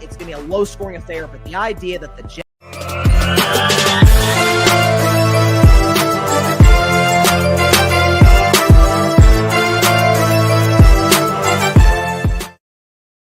It's going to be a low-scoring affair, but the idea that the Jets...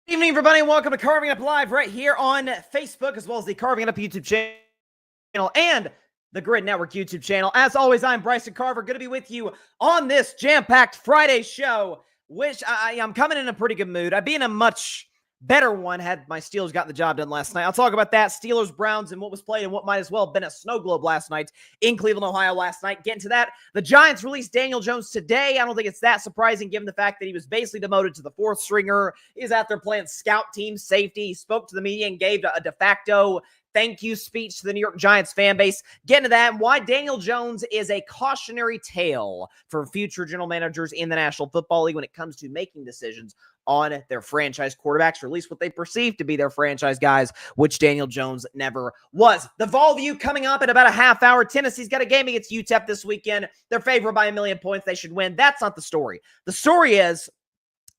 Good evening, everybody, and welcome to Carving Up Live right here on Facebook, as well as the Carving It Up YouTube channel and the Grid Network YouTube channel. As always, I'm Bryson Carver, going to be with you on this jam-packed Friday show, which I'm coming in a pretty good mood. I'd be in a much better one had my Steelers gotten the job done last night. I'll talk about that, Steelers, Browns, and what was played and what might as well have been a Snowglobe last night in Cleveland, Ohio last night. Get into that. The Giants released Daniel Jones today. I don't think it's that surprising given the fact that he was basically demoted to the fourth stringer. He's out there playing scout team safety. He spoke to the media and gave a de facto thank you speech to the New York Giants fan base. Get into that and why Daniel Jones is a cautionary tale for future general managers in the National Football League when it comes to making decisions on their franchise quarterbacks, or at least what they perceive to be their franchise guys, which Daniel Jones never was. The Vol View coming up in about a half hour. Tennessee's got a game against UTEP this weekend. They're favored by 1,000,000 points. They should win. That's not the story. The story is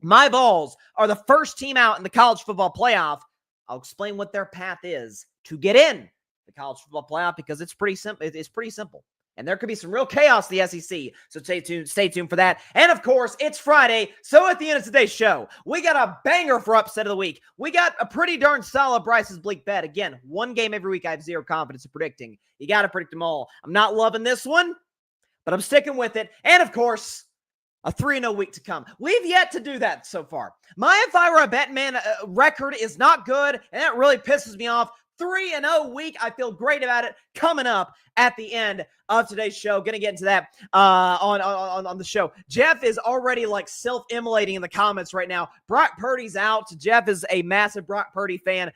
my Vols are the first team out in the college football playoff. I'll explain what their path is to get in the college football playoff because it's pretty simple. It's pretty simple. And there could be some real chaos in the SEC. So stay tuned for that. And of course, it's Friday. So at the end of today's show, we got a banger for upset of the week. We got a pretty darn solid Bryce's Bleak bet. Again, one game every week I have zero confidence in predicting. You got to predict them all. I'm not loving this one, but I'm sticking with it. And of course, a 3-0 week to come. We've yet to do that so far. My If I Were a Bettin Man record is not good, and that really pisses me off. 3-0 week. I feel great about it. Coming up at the end of today's show. Gonna get into that on the show. Jeff is already like self-immolating in the comments right now. Brock Purdy's out. Jeff is a massive Brock Purdy fan.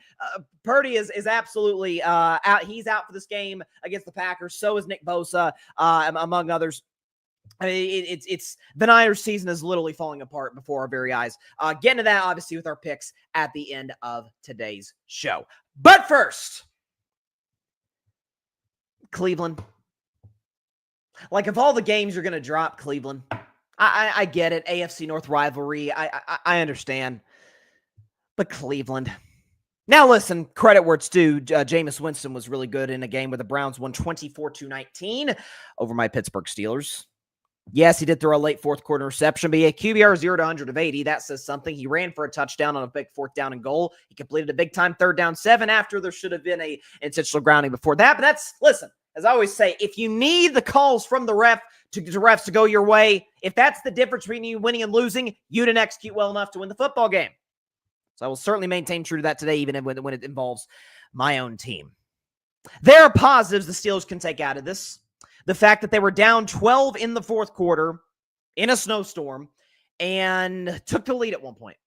Purdy is absolutely out. He's out for this game against the Packers. So is Nick Bosa, among others. I mean, it's the Niners season is literally falling apart before our very eyes. Get into that, obviously, with our picks at the end of today's show. But first, Cleveland. Like, of all the games you're going to drop, Cleveland, I get it. AFC North rivalry. I understand. But Cleveland. Now, listen, credit where it's due. Jameis Winston was really good in a game where the Browns won 24-19 over my Pittsburgh Steelers. Yes, he did throw a late fourth quarter reception, but he had QBR 0-100 of 80. That says something. He ran for a touchdown on a big fourth down and goal. He completed a big-time 3rd down 7 after there should have been a intentional grounding before that. But listen, as I always say, if you need the calls from the refs to go your way, if that's the difference between you winning and losing, you didn't execute well enough to win the football game. So I will certainly maintain true to that today, even when it involves my own team. There are positives the Steelers can take out of this. The fact that they were down 12 in the fourth quarter in a snowstorm and took the lead at one point.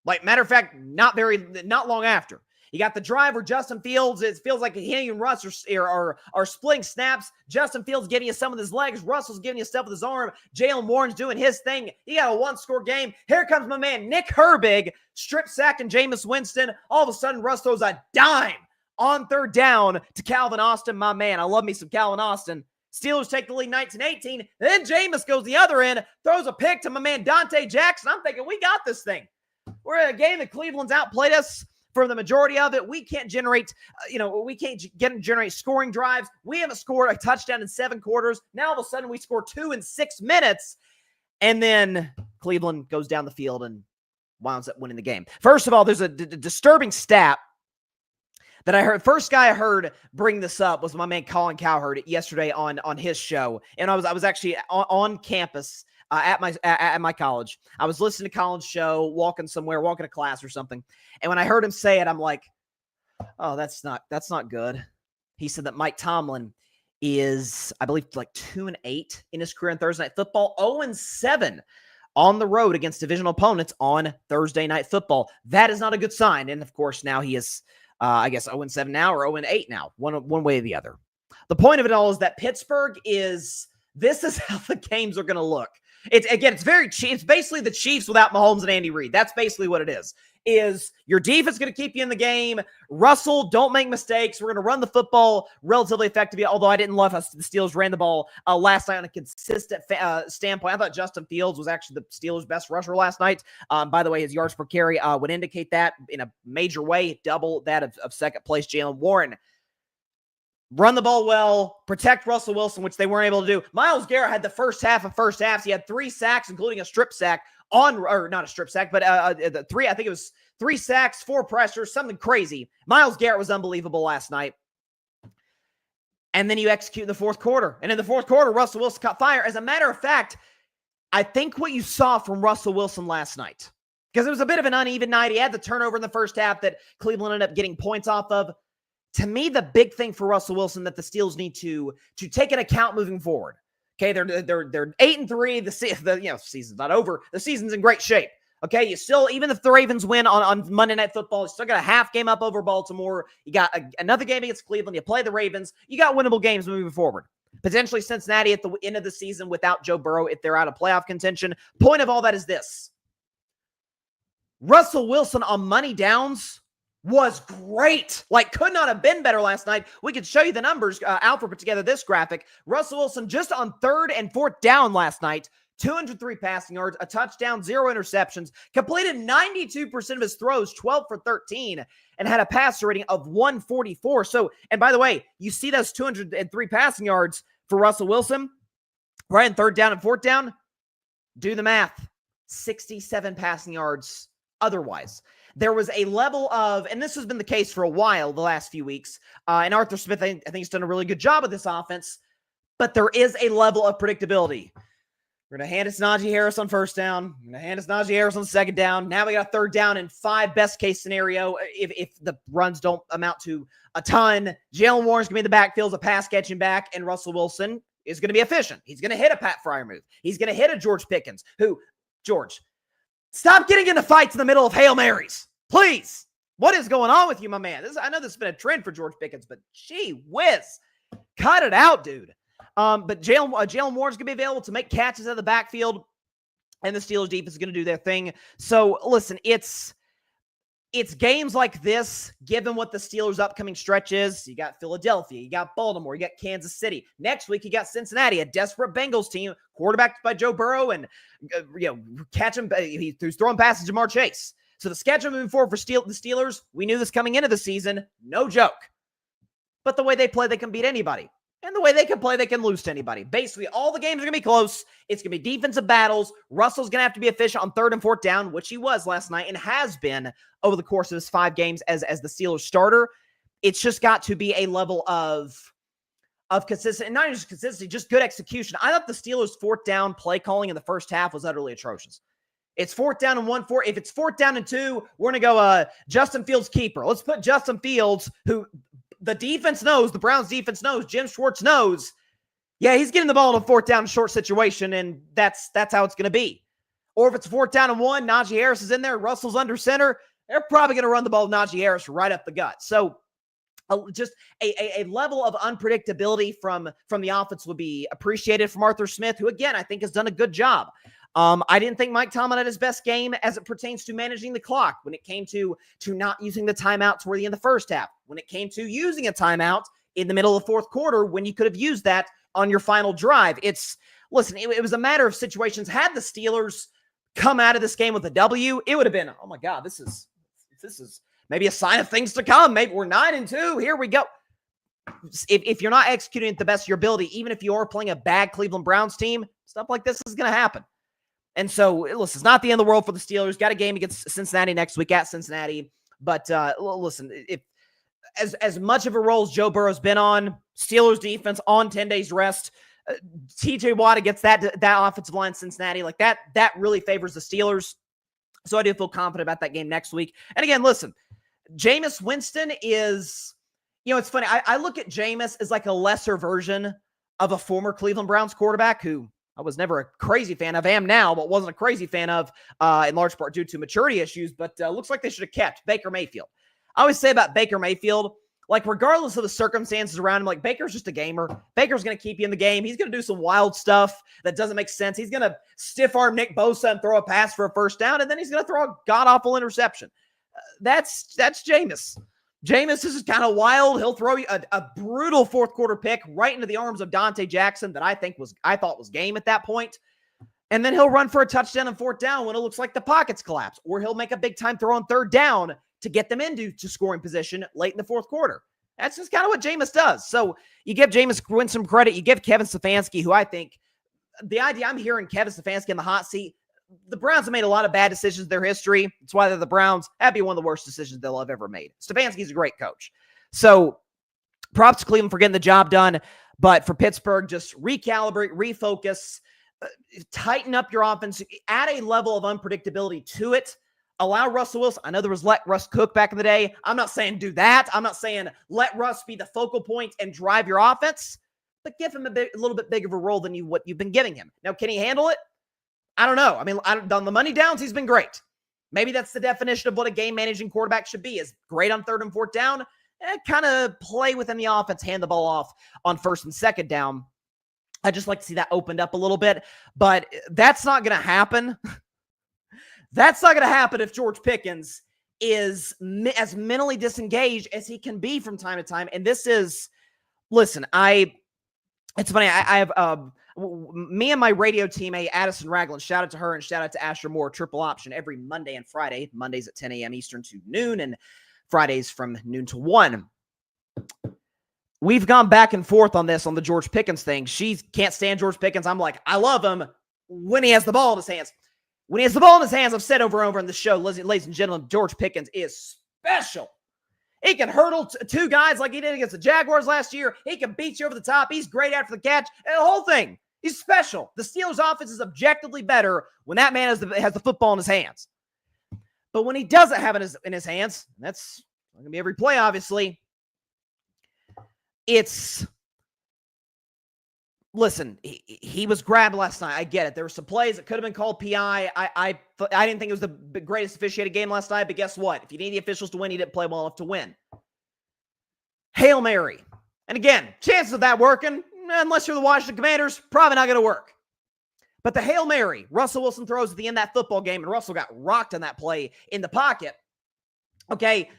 Like, matter of fact, not long after. You got the drive where Justin Fields, it feels like he and Russ are splitting snaps. Justin Fields giving you some with his legs. Russell's giving you stuff with his arm. Jalen Warren's doing his thing. You got a one-score game. Here comes my man, Nick Herbig, strip sack and Jameis Winston. All of a sudden, Russ throws a dime on 3rd down to Calvin Austin, my man. I love me some Calvin Austin. Steelers take the lead 19-18. Then Jameis goes the other end, throws a pick to my man Dante Jackson. I'm thinking, we got this thing. We're in a game that Cleveland's outplayed us for the majority of it. We can't generate, generate scoring drives. We haven't scored a touchdown in 7 quarters. Now all of a sudden we score 2 in 6 minutes. And then Cleveland goes down the field and winds up winning the game. First of all, there's a disturbing stat that I heard. First guy I heard bring this up was my man Colin Cowherd yesterday on his show. And I was actually on campus at my college. I was listening to Colin's show, walking to class or something. And when I heard him say it, I'm like, oh, that's not good. He said that Mike Tomlin is, I believe, like 2-8 in his career in Thursday Night Football, 0-7 on the road against divisional opponents on Thursday Night Football. That is not a good sign. And of course, now he is, I guess 0-7 now or 0-8 now, one way or the other. The point of it all is that Pittsburgh this is how the games are going to look It's very cheap. It's basically the Chiefs without Mahomes and Andy Reid. That's basically what it is. Is your defense going to keep you in the game? Russell, don't make mistakes. We're going to run the football relatively effectively, although I didn't love how the Steelers ran the ball last night on a consistent standpoint. I thought Justin Fields was actually the Steelers' best rusher last night. By the way, his yards per carry would indicate that in a major way, double that of second place Jalen Warren. Run the ball well, protect Russell Wilson, which they weren't able to do. Myles Garrett had the first halves. He had 3 sacks, including a strip sack or not a strip sack, but I think it was 3 sacks, 4 pressures, something crazy. Myles Garrett was unbelievable last night. And then you execute in the fourth quarter. And in the fourth quarter, Russell Wilson caught fire. As a matter of fact, I think what you saw from Russell Wilson last night, because it was a bit of an uneven night. He had the turnover in the first half that Cleveland ended up getting points off of. To me, the big thing for Russell Wilson that the Steelers need to take an account moving forward. Okay, they're 8-3. The season's not over. The season's in great shape. Okay, you still, even if the Ravens win on Monday Night Football, you still got a half game up over Baltimore. You got another game against Cleveland. You play the Ravens. You got winnable games moving forward. Potentially Cincinnati at the end of the season without Joe Burrow if they're out of playoff contention. Point of all that is this. Russell Wilson on money downs was great. Like, could not have been better last night. We could show you the numbers. Alfred put together this graphic. Russell Wilson just on 3rd and 4th down last night, 203 passing yards, a touchdown, 0 interceptions, completed 92% of his throws, 12 for 13, and had a passer rating of 144. So, and by the way, you see those 203 passing yards for Russell Wilson, right? And 3rd down and 4th down, do the math, 67 passing yards otherwise. There was a level of, and this has been the case for a while, the last few weeks, and Arthur Smith, I think, has done a really good job of this offense, but there is a level of predictability. We're going to hand it to Najee Harris on 1st down. We're going to hand it to Najee Harris on 2nd down. Now we got a 3rd down and 5 best case scenario. If the runs don't amount to a ton, Jalen Warren's going to be in the backfield as a pass catching back, and Russell Wilson is going to be efficient. He's going to hit a Pat Freiermuth. He's going to hit a George Pickens, George, stop getting into fights in the middle of Hail Marys. Please. What is going on with you, my man? I know this has been a trend for George Pickens, but gee whiz. Cut it out, dude. But Jalen Warren's going to be available to make catches out of the backfield, and the Steelers defense is going to do their thing. So, listen, it's games like this, given what the Steelers' upcoming stretch is. You got Philadelphia, you got Baltimore, you got Kansas City. Next week, you got Cincinnati, a desperate Bengals team, quarterbacked by Joe Burrow, and catch him. He's throwing passes to Jamar Chase. So the schedule moving forward for the Steelers, we knew this coming into the season, no joke. But the way they play, they can beat anybody. And the way they can play, they can lose to anybody. Basically, all the games are going to be close. It's going to be defensive battles. Russell's going to have to be efficient on 3rd and 4th down, which he was last night and has been over the course of his 5 games as the Steelers starter. It's just got to be a level of consistency, and not just consistency, just good execution. I thought the Steelers' 4th down play calling in the first half was utterly atrocious. It's 4th down and 1-4. If it's 4th down and 2, we're going to go Justin Fields keeper. Let's put Justin Fields, who the defense knows, the Browns defense knows, Jim Schwartz knows, yeah, he's getting the ball in a 4th down short situation, and that's how it's going to be. Or if it's 4th down and 1, Najee Harris is in there, Russell's under center, they're probably going to run the ball with Najee Harris right up the gut. So just a level of unpredictability from the offense would be appreciated from Arthur Smith, who, again, I think has done a good job. I didn't think Mike Tomlin had his best game as it pertains to managing the clock when it came to not using the timeout toward the end of the first half, when it came to using a timeout in the middle of the 4th quarter when you could have used that on your final drive. It was a matter of situations. Had the Steelers come out of this game with a W, it would have been, oh my God, this is maybe a sign of things to come. Maybe we're 9-2. Here we go. If you're not executing at the best of your ability, even if you are playing a bad Cleveland Browns team, stuff like this is going to happen. And so, listen, it's not the end of the world for the Steelers. Got a game against Cincinnati next week at Cincinnati. But listen, if as much of a role as Joe Burrow's been on, Steelers defense on 10 days rest, TJ Watt against that offensive line in Cincinnati, like that really favors the Steelers. So I do feel confident about that game next week. And again, listen, Jameis Winston is, it's funny. I look at Jameis as like a lesser version of a former Cleveland Browns quarterback who I was never a crazy fan of, am now, but wasn't a crazy fan of in large part due to maturity issues, but looks like they should have kept Baker Mayfield. I always say about Baker Mayfield, Like, regardless of the circumstances around him, like, Baker's just a gamer. Baker's going to keep you in the game. He's going to do some wild stuff that doesn't make sense. He's going to stiff arm Nick Bosa and throw a pass for a first down, and then he's going to throw a god-awful interception. That's Jameis. Jameis is kind of wild. He'll throw you a brutal fourth quarter pick right into the arms of Dante Jackson that I thought was game at that point. And then he'll run for a touchdown and fourth down when it looks like the pockets collapse, or he'll make a big time throw on third down to get them into scoring position late in the fourth quarter. That's just kind of what Jameis does. So you give Jameis Winston some credit. You give Kevin Stefanski, who I think the idea I'm hearing Kevin Stefanski in the hot seat. The Browns have made a lot of bad decisions in their history. That's why they're the Browns. That'd be one of the worst decisions they'll have ever made. Stefanski's a great coach. So props to Cleveland for getting the job done. But for Pittsburgh, just recalibrate, refocus, tighten up your offense, add a level of unpredictability to it. Allow Russell Wilson. I know there was let Russ cook back in the day. I'm not saying do that. I'm not saying let Russ be the focal point and drive your offense, but give him a little bit bigger of a role than what you've been giving him. Now, can he handle it? I don't know. I mean, on the money downs, he's been great. Maybe that's the definition of what a game-managing quarterback should be, is great on third and fourth down, and kind of play within the offense, hand the ball off on first and second down. I just like to see that opened up a little bit, but that's not going to happen. That's not going to happen if George Pickens is as mentally disengaged as he can be from time to time. And this is, listen, it's funny. I have me and my radio teammate, Addison Ragland, shout out to her and shout out to Asher Moore, triple option every Monday and Friday. Mondays at 10 a.m. Eastern to noon and Fridays from noon to 1. We've gone back and forth on this, on the George Pickens thing. She can't stand George Pickens. I'm like, I love him when he has the ball in his hands. When he has the ball in his hands, I've said over and over in the show, ladies and gentlemen, George Pickens is special. He can hurdle two guys like he did against the Jaguars last year. He can beat you over the top. He's great after the catch. And the whole thing, he's special. The Steelers' offense is objectively better when that man has the football in his hands. But when he doesn't have it in his hands, that's not going to be every play, obviously. Listen, he was grabbed last night. I get it. There were some plays that could have been called PI. I didn't think it was the greatest officiated game last night, but guess what? If you need the officials to win, he didn't play well enough to win. Hail Mary. And again, chances of that working, unless you're the Washington Commanders, probably not going to work. But the Hail Mary, Russell Wilson throws at the end of that football game, and Russell got rocked on that play in the pocket. Okay,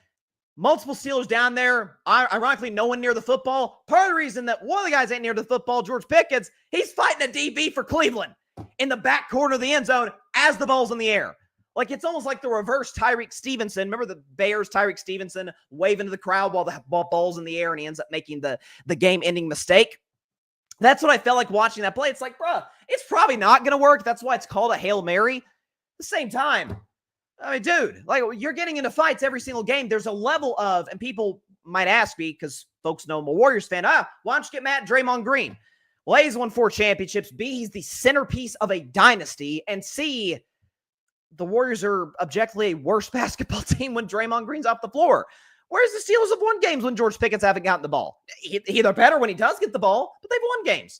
multiple Steelers down there, ironically, no one near the football. Part of the reason that one of the guys ain't near the football, George Pickens, he's fighting a DB for Cleveland in the back corner of the end zone as the ball's in the air. Like, it's almost like the reverse Tyreek Stevenson. Remember the Bears, Tyreek Stevenson waving to the crowd while the ball's in the air, and he ends up making the game-ending mistake? That's what I felt like watching that play. It's like, bruh, it's probably not going to work. That's why it's called a Hail Mary. At the same time, I mean, dude, like, you're getting into fights every single game. There's a level of, and people might ask me, because folks know I'm a Warriors fan, why don't you get mad at Draymond Green? Well, A, he's won 4 championships. B, he's the centerpiece of a dynasty. And C, the Warriors are objectively a worse basketball team when Draymond Green's off the floor. Whereas the Steelers have won games when George Pickens haven't gotten the ball. They're better when he does get the ball, but they've won games.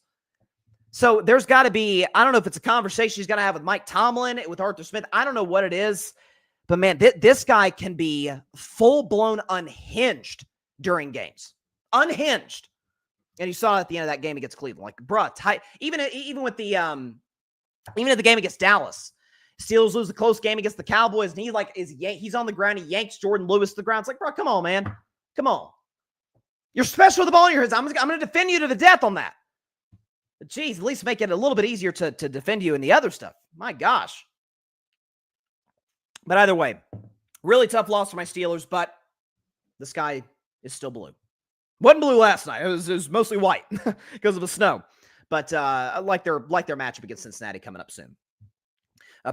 So there's got to be, I don't know if it's a conversation he's going to have with Mike Tomlin, with Arthur Smith. I don't know what it is. But, man, this guy can be full-blown unhinged during games. Unhinged. And you saw it at the end of that game against Cleveland. Like, bruh, tight. Even at the game against Dallas, Steelers lose the close game against the Cowboys, and he's on the ground. He yanks Jordan Lewis to the ground. It's like, bro, come on, man. Come on. You're special with the ball in your hands. I'm going to defend you to the death on that. But, geez, at least make it a little bit easier to defend you in the other stuff. My gosh. But either way, really tough loss for my Steelers, but the sky is still blue. Wasn't blue last night. It was mostly white because of the snow. But I like their matchup against Cincinnati coming up soon.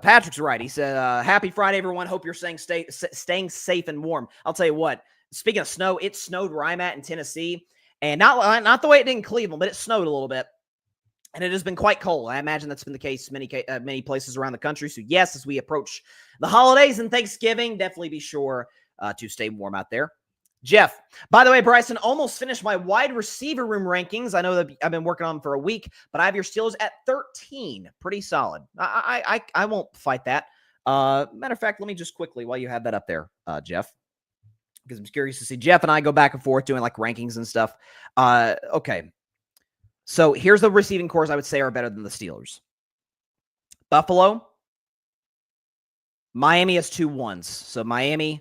Patrick's right. He said, happy Friday, everyone. Hope you're staying safe and warm. I'll tell you what, speaking of snow, it snowed where I'm at in Tennessee. And not the way it did in Cleveland, but it snowed a little bit. And it has been quite cold. I imagine that's been the case many places around the country. So, yes, as we approach the holidays and Thanksgiving, definitely be sure to stay warm out there. Jeff, by the way, Bryson, almost finished my wide receiver room rankings. I know that I've been working on them for a week, but I have your Steelers at 13. Pretty solid. I won't fight that. Matter of fact, let me just quickly, while you have that up there, Jeff, because I'm curious to see. Jeff and I go back and forth doing like rankings and stuff. Okay. So here's the receiving cores I would say are better than the Steelers. Buffalo. Miami has 2 1s. So Miami,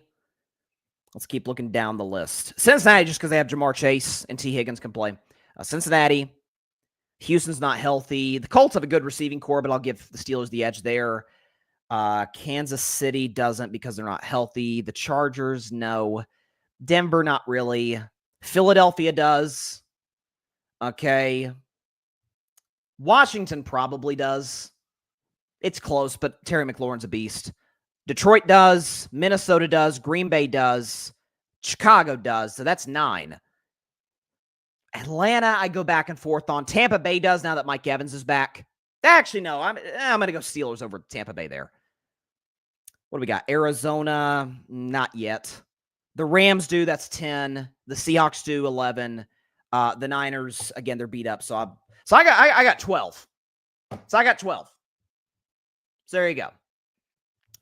let's keep looking down the list. Cincinnati, just because they have Jamar Chase and T. Higgins can play. Cincinnati. Houston's not healthy. The Colts have a good receiving core, but I'll give the Steelers the edge there. Kansas City doesn't because they're not healthy. The Chargers, no. Denver, not really. Philadelphia does. Okay. Washington probably does. It's close, but Terry McLaurin's a beast. Detroit does. Minnesota does. Green Bay does. Chicago does. So that's 9. Atlanta, I go back and forth on. Tampa Bay does now that Mike Evans is back. Actually, no. I'm going to go Steelers over Tampa Bay there. What do we got? Arizona, not yet. The Rams do. That's 10. The Seahawks do 11. The Niners, again, they're beat up. So I got 12. So I got 12. So there you go.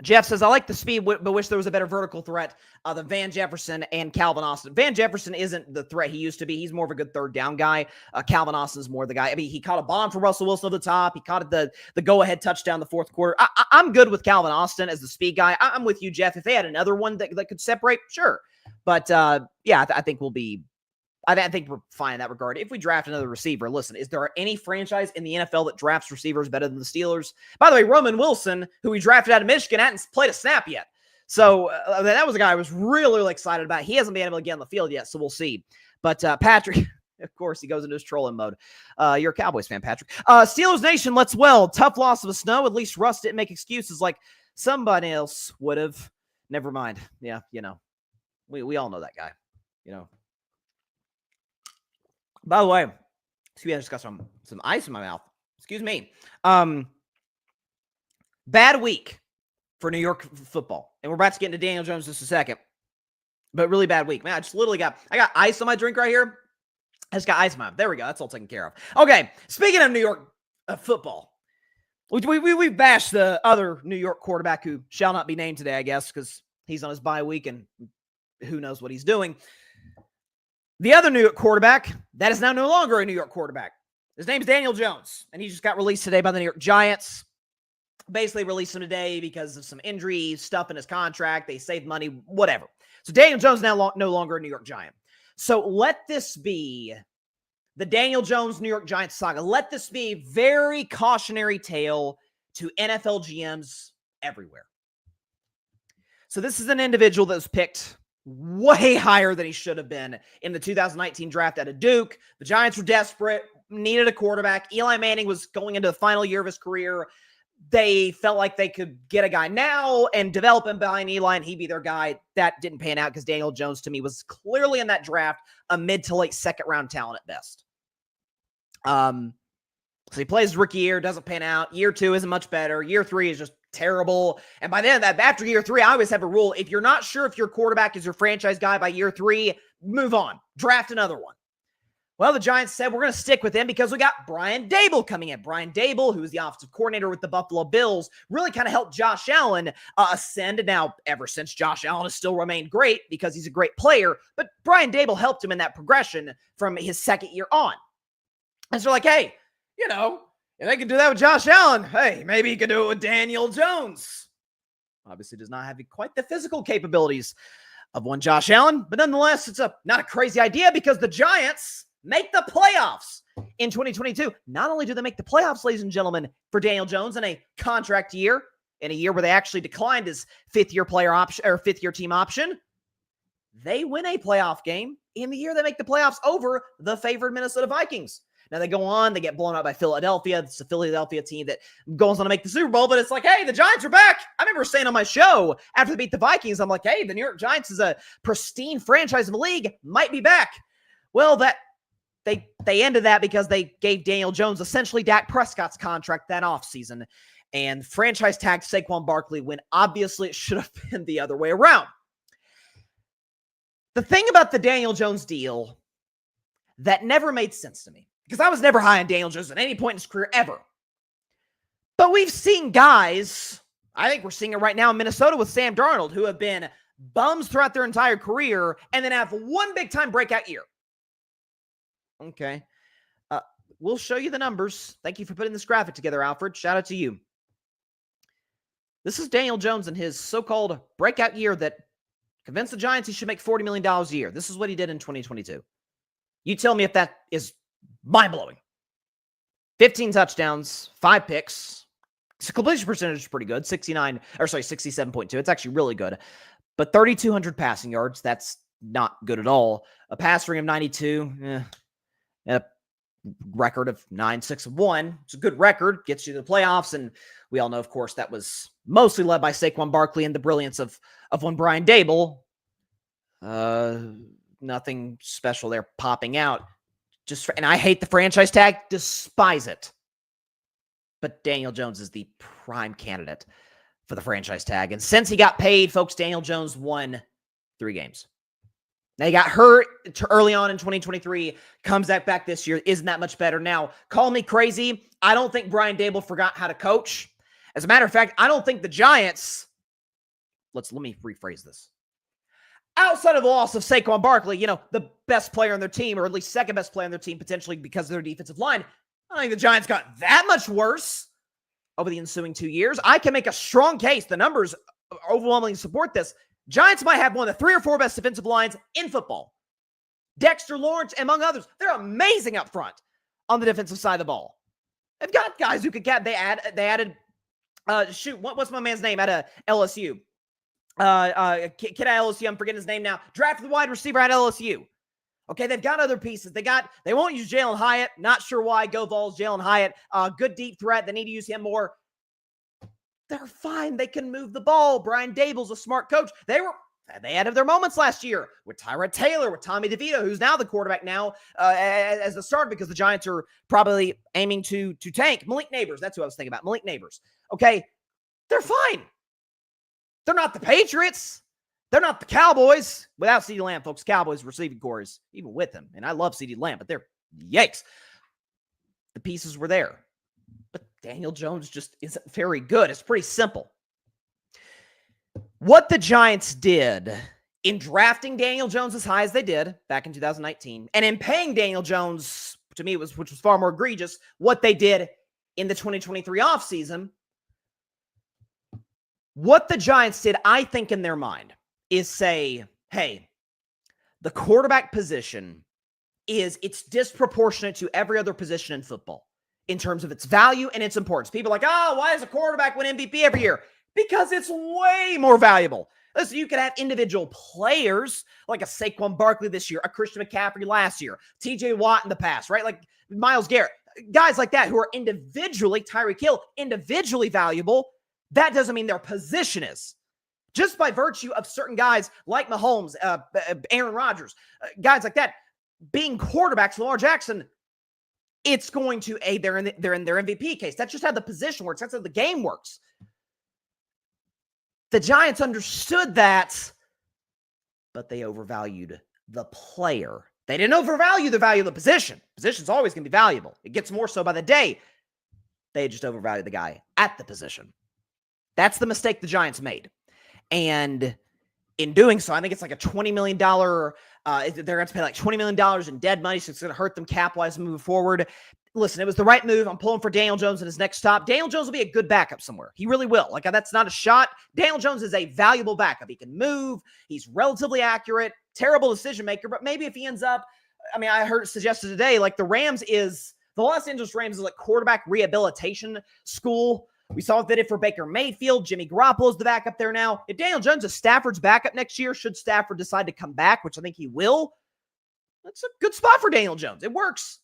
Jeff says, I like the speed, but wish there was a better vertical threat than Van Jefferson and Calvin Austin. Van Jefferson isn't the threat he used to be. He's more of a good third down guy. Calvin Austin's more the guy. I mean, he caught a bomb from Russell Wilson at the top. He caught the go-ahead touchdown in the fourth quarter. I'm good with Calvin Austin as the speed guy. I'm with you, Jeff. If they had another one that could separate, sure. But, yeah, I think I think we're fine in that regard. If we draft another receiver, listen, is there any franchise in the NFL that drafts receivers better than the Steelers? By the way, Roman Wilson, who we drafted out of Michigan, hadn't played a snap yet. So that was a guy I was really excited about. He hasn't been able to get on the field yet, so we'll see. But Patrick, of course, he goes into his trolling mode. You're a Cowboys fan, Patrick. Steelers Nation, let's well. Tough loss of the snow. At least Russ didn't make excuses like somebody else would have. Never mind. Yeah, we all know that guy, By the way, excuse me, I just got some ice in my mouth. Excuse me. Bad week for New York football. And we're about to get into Daniel Jones in just a second. But really bad week. Man, I just literally got ice on my drink right here. I just got ice in my mouth. There we go. That's all taken care of. Okay, speaking of New York football, we bashed the other New York quarterback who shall not be named today, I guess, because he's on his bye week and who knows what he's doing. The other New York quarterback, that is now no longer a New York quarterback. His name's Daniel Jones, and he just got released today by the New York Giants. Basically released him today because of some injury stuff in his contract. They saved money, whatever. So Daniel Jones now no longer a New York Giant. So let this be the Daniel Jones New York Giants saga. Let this be a very cautionary tale to NFL GMs everywhere. So this is an individual that was picked way higher than he should have been in the 2019 draft out of Duke. The Giants were desperate, needed a quarterback. Eli Manning was going into the final year of his career. They felt like they could get a guy now and develop him behind Eli, and he'd be their guy. That didn't pan out because Daniel Jones, to me, was clearly in that draft a mid to late second-round talent at best. So he plays his rookie year, doesn't pan out. Year 2 isn't much better. Year 3 is just terrible. And by then, after year 3, I always have a rule. If you're not sure if your quarterback is your franchise guy by year 3, move on. Draft another one. Well, the Giants said we're going to stick with him because we got Brian Daboll coming in. Brian Daboll, who is the offensive coordinator with the Buffalo Bills, really kind of helped Josh Allen ascend. And now, ever since, Josh Allen has still remained great because he's a great player. But Brian Daboll helped him in that progression from his second year on. And so, like, hey, if they could do that with Josh Allen, hey, maybe he could do it with Daniel Jones. Obviously does not have quite the physical capabilities of one Josh Allen, but nonetheless, it's not a crazy idea because the Giants make the playoffs in 2022. Not only do they make the playoffs, ladies and gentlemen, for Daniel Jones in a contract year, in a year where they actually declined his fifth-year player option or fifth-year team option, they win a playoff game in the year they make the playoffs over the favored Minnesota Vikings. Now they go on, they get blown out by Philadelphia. It's a Philadelphia team that goes on to make the Super Bowl, but it's like, hey, the Giants are back. I remember saying on my show after they beat the Vikings, I'm like, hey, the New York Giants is a pristine franchise in the league, might be back. Well, they ended that because they gave Daniel Jones essentially Dak Prescott's contract that offseason and franchise tagged Saquon Barkley when obviously it should have been the other way around. The thing about the Daniel Jones deal that never made sense to me, because I was never high on Daniel Jones at any point in his career ever. But we've seen guys, I think we're seeing it right now in Minnesota with Sam Darnold, who have been bums throughout their entire career, and then have one big-time breakout year. Okay. We'll show you the numbers. Thank you for putting this graphic together, Alfred. Shout out to you. This is Daniel Jones in his so-called breakout year that convinced the Giants he should make $40 million a year. This is what he did in 2022. You tell me if that is mind-blowing. 15 touchdowns, 5 picks. His completion percentage is pretty good, 67.2. It's actually really good. But 3,200 passing yards, that's not good at all. A pass rating of 92, a record of 9-6-1. It's a good record, gets you to the playoffs, and we all know, of course, that was mostly led by Saquon Barkley and the brilliance of one Brian Dable. Nothing special there popping out. And I hate the franchise tag, despise it. But Daniel Jones is the prime candidate for the franchise tag. And since he got paid, folks, Daniel Jones won 3 games. Now, he got hurt early on in 2023, comes back this year, isn't that much better. Now, call me crazy. I don't think Brian Dable forgot how to coach. As a matter of fact, I don't think the Giants, let me rephrase this. Outside of the loss of Saquon Barkley, the best player on their team, or at least second best player on their team, potentially because of their defensive line, I don't think the Giants got that much worse over the ensuing 2 years. I can make a strong case. The numbers overwhelmingly support this. Giants might have one of the 3 or 4 best defensive lines in football. Dexter Lawrence, among others. They're amazing up front on the defensive side of the ball. They've got guys who could get, they added, what's my man's name out of LSU? Kid at LSU, I'm forgetting his name now. Drafted the wide receiver at LSU. Okay, they've got other pieces. They won't use Jalen Hyatt. Not sure why. Go Vols, Jalen Hyatt. Good deep threat. They need to use him more. They're fine. They can move the ball. Brian Dable's a smart coach. They had their moments last year with Tyrod Taylor, with Tommy DeVito, who's now the quarterback now as the starter because the Giants are probably aiming to tank. Malik Neighbors, that's who I was thinking about. Malik Neighbors. Okay, they're fine. They're not the Patriots. They're not the Cowboys. Without CeeDee Lamb, folks, Cowboys receiving core is even with him. And I love CeeDee Lamb, but they're yikes. The pieces were there. But Daniel Jones just isn't very good. It's pretty simple. What the Giants did in drafting Daniel Jones as high as they did back in 2019, and in paying Daniel Jones, to me, which was far more egregious, what they did in the 2023 offseason, what the Giants did, I think, in their mind, is say, hey, the quarterback position it's disproportionate to every other position in football in terms of its value and its importance. People are like, why does a quarterback win MVP every year? Because it's way more valuable. Listen, you could have individual players like a Saquon Barkley this year, a Christian McCaffrey last year, TJ Watt in the past, right? Like Myles Garrett, guys like that who are individually, Tyreek Hill, individually valuable. That doesn't mean their position is. Just by virtue of certain guys like Mahomes, Aaron Rodgers, guys like that, being quarterbacks, Lamar Jackson, it's going to aid they're in their MVP case. That's just how the position works. That's how the game works. The Giants understood that, but they overvalued the player. They didn't overvalue the value of the position. Position's always going to be valuable. It gets more so by the day. They just overvalued the guy at the position. That's the mistake the Giants made. And in doing so, I think it's like a $20 million, they're going to pay like $20 million in dead money, so it's going to hurt them cap-wise moving forward. Listen, it was the right move. I'm pulling for Daniel Jones in his next stop. Daniel Jones will be a good backup somewhere. He really will. Like, that's not a shot. Daniel Jones is a valuable backup. He can move. He's relatively accurate. Terrible decision maker, but maybe if he ends up, I heard it suggested today, like the Los Angeles Rams is like quarterback rehabilitation school. We saw what they did for Baker Mayfield. Jimmy Garoppolo's the backup there now. If Daniel Jones is Stafford's backup next year, should Stafford decide to come back, which I think he will, that's a good spot for Daniel Jones. It works.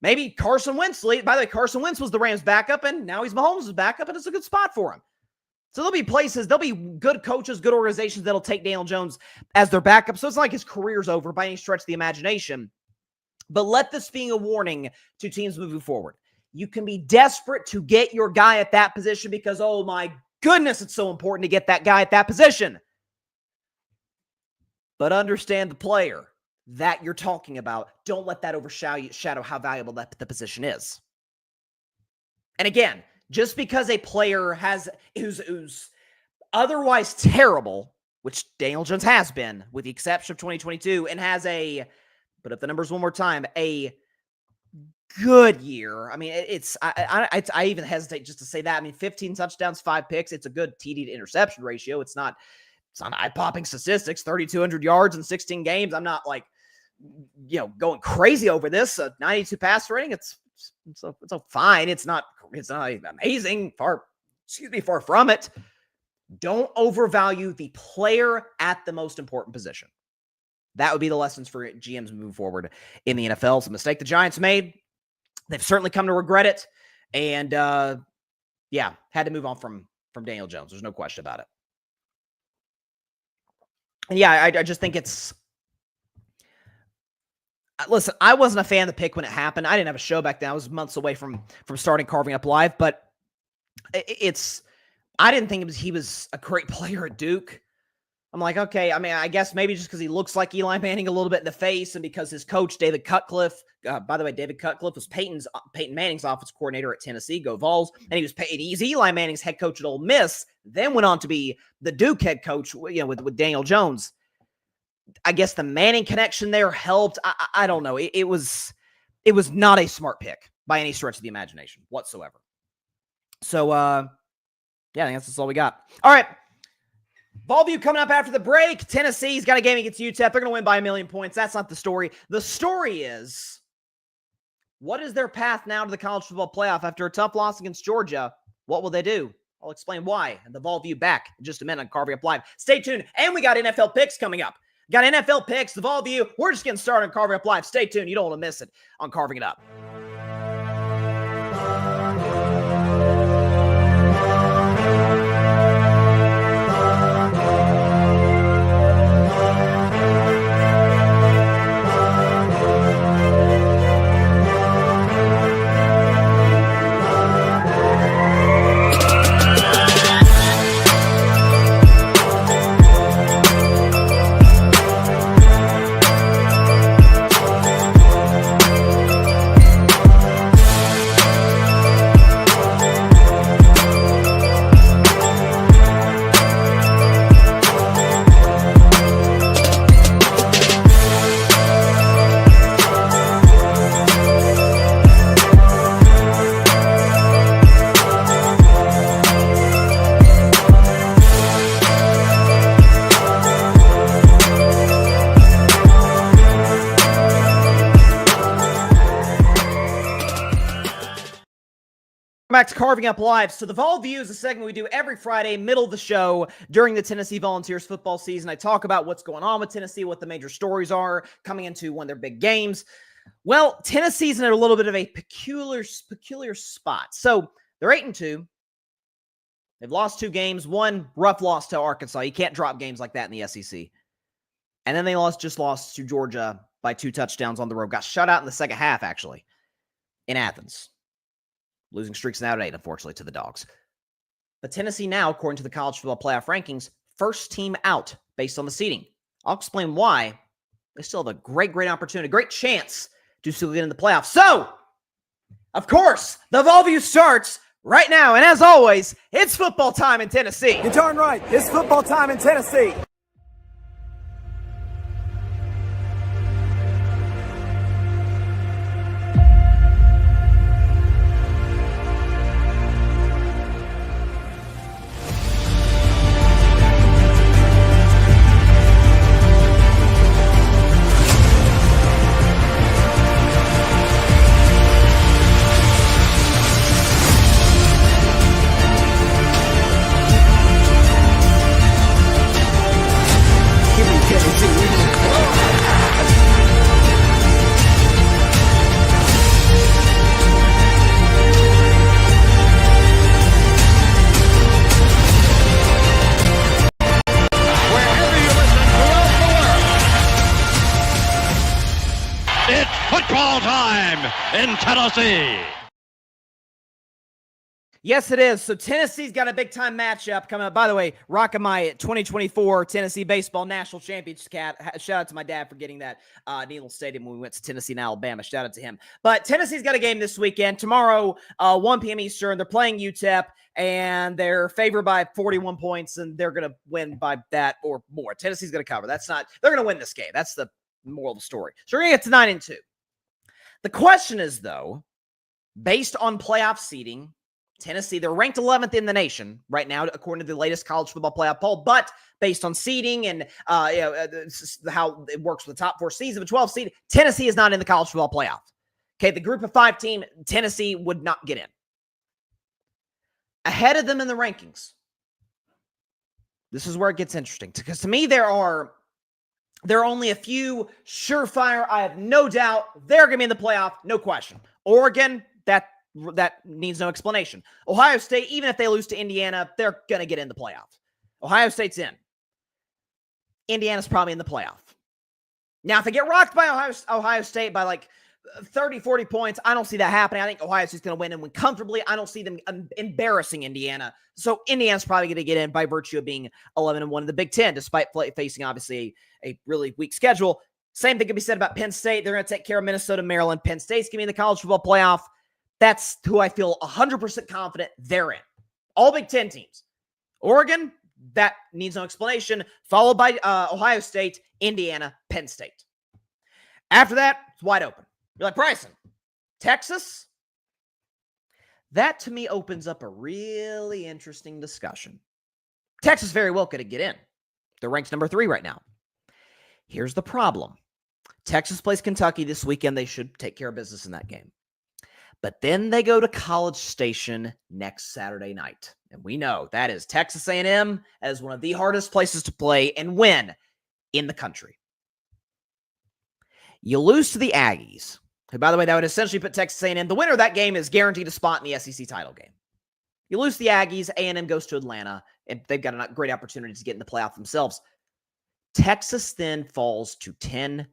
Maybe Carson Wentz. By the way, Carson Wentz was the Rams' backup, and now he's Mahomes' backup, and it's a good spot for him. So there'll be good coaches, good organizations that'll take Daniel Jones as their backup. So it's not like his career's over by any stretch of the imagination. But let this be a warning to teams moving forward. You can be desperate to get your guy at that position because, oh my goodness, it's so important to get that guy at that position. But understand the player that you're talking about. Don't let that overshadow how valuable the position is. And again, just because a player who's otherwise terrible, which Daniel Jones has been, with the exception of 2022, and has put up the numbers one more time, a good year. I mean, I even hesitate just to say that. I mean, 15 touchdowns, 5 picks. It's a good TD to interception ratio. It's not eye-popping statistics, 3,200 yards in 16 games. I'm not going crazy over this. 92 pass rating. It's fine. It's not amazing. Far from it. Don't overvalue the player at the most important position. That would be the lessons for GMs moving forward in the NFL. It's a mistake the Giants made. They've certainly come to regret it. And, had to move on from Daniel Jones. There's no question about it. And, I just think it's... Listen, I wasn't a fan of the pick when it happened. I didn't have a show back then. I was months away from starting Carving Up Live. But I didn't think he was a great player at Duke. I'm like, okay, I mean, I guess maybe just because he looks like Eli Manning a little bit in the face and because his coach, David Cutcliffe, by the way, David Cutcliffe was Peyton Manning's offensive coordinator at Tennessee, go Vols, and he's Eli Manning's head coach at Ole Miss, then went on to be the Duke head coach, with Daniel Jones. I guess the Manning connection there helped. I don't know. It was not a smart pick by any stretch of the imagination whatsoever. So, I think that's all we got. All right. Ballview coming up after the break. Tennessee's got a game against UTEP. They're going to win by 1,000,000 points. That's not the story. The story is, what is their path now to the college football playoff after a tough loss against Georgia? What will they do? I'll explain why. And the Ballview back in just a minute on Carving Up Live. Stay tuned. And we got NFL picks coming up. Got NFL picks, the Ballview. We're just getting started on Carving Up Live. Stay tuned. You don't want to miss it on Carving It Up. Back to Carving Up Live. So the Vol View is a segment we do every Friday, middle of the show, during the Tennessee Volunteers football season. I talk about what's going on with Tennessee, what the major stories are coming into one of their big games. Well, Tennessee's in a little bit of a peculiar spot. So they're 8-2. They've lost 2 games, one rough loss to Arkansas. You can't drop games like that in the SEC. And then they just lost to Georgia by 2 touchdowns on the road. Got shut out in the second half, actually, in Athens. Losing streaks now at 8, unfortunately, to the Dogs. But Tennessee now, according to the college football playoff rankings, first team out based on the seeding. I'll explain why. They still have a great opportunity, great chance to still get in the playoffs. So, of course, the Volview starts right now. And as always, it's football time in Tennessee. You're darn right. It's football time in Tennessee. In Tennessee. Yes, it is. So Tennessee's got a big-time matchup coming up. By the way, rocking my 2024 Tennessee Baseball National Championship hat. Shout out to my dad for getting that Needle Stadium when we went to Tennessee and Alabama. Shout out to him. But Tennessee's got a game this weekend. Tomorrow, 1 p.m. Eastern. They're playing UTEP, and they're favored by 41 points, and they're going to win by that or more. Tennessee's going to cover. They're going to win this game. That's the moral of the story. So we're going to get to 9-2. The question is, though, based on playoff seeding, Tennessee, they're ranked 11th in the nation right now, according to the latest college football playoff poll. But based on seeding and how it works with the top 4 seeds of a 12 seed, Tennessee is not in the college football playoff. Okay, the group of 5 team, Tennessee would not get in. Ahead of them in the rankings, this is where it gets interesting. Because to me, there are only a few surefire. I have no doubt they're going to be in the playoff, no question. Oregon, that needs no explanation. Ohio State, even if they lose to Indiana, they're going to get in the playoff. Ohio State's in. Indiana's probably in the playoff. Now, if they get rocked by Ohio State by like 30, 40 points, I don't see that happening. I think Ohio State's going to win and win comfortably. I don't see them embarrassing Indiana. So Indiana's probably going to get in by virtue of being 11-1 in the Big Ten, despite facing, obviously, a really weak schedule. Same thing can be said about Penn State. They're going to take care of Minnesota, Maryland. Penn State's going to be in the college football playoff. That's who I feel 100% confident they're in. All Big Ten teams. Oregon, that needs no explanation. Followed by Ohio State, Indiana, Penn State. After that, it's wide open. You're like, Bryson, Texas? That, to me, opens up a really interesting discussion. Texas very well could get in. They're ranked number 3 right now. Here's the problem. Texas plays Kentucky this weekend. They should take care of business in that game. But then they go to College Station next Saturday night. And we know that is Texas A&M as one of the hardest places to play and win in the country. You lose to the Aggies, who, by the way, that would essentially put Texas A&M. The winner of that game is guaranteed a spot in the SEC title game. You lose to the Aggies, A&M goes to Atlanta, and they've got a great opportunity to get in the playoff themselves. Texas then falls to 10-2.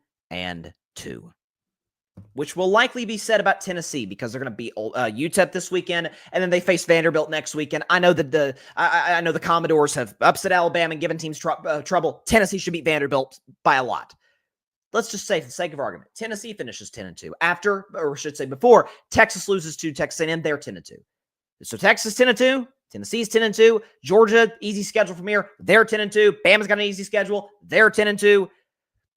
Which will likely be said about Tennessee because they're going to beat UTEP this weekend, and then they face Vanderbilt next weekend. I know that the Commodores have upset Alabama and given teams trouble. Tennessee should beat Vanderbilt by a lot. Let's just say, for the sake of argument, Tennessee finishes 10-2 after, or I should say before, Texas loses to Texas A&M. They're 10-2. So Texas 10-2, Tennessee's 10-2, Georgia easy schedule from here. They're 10-2. Bama's got an easy schedule. They're 10-2. You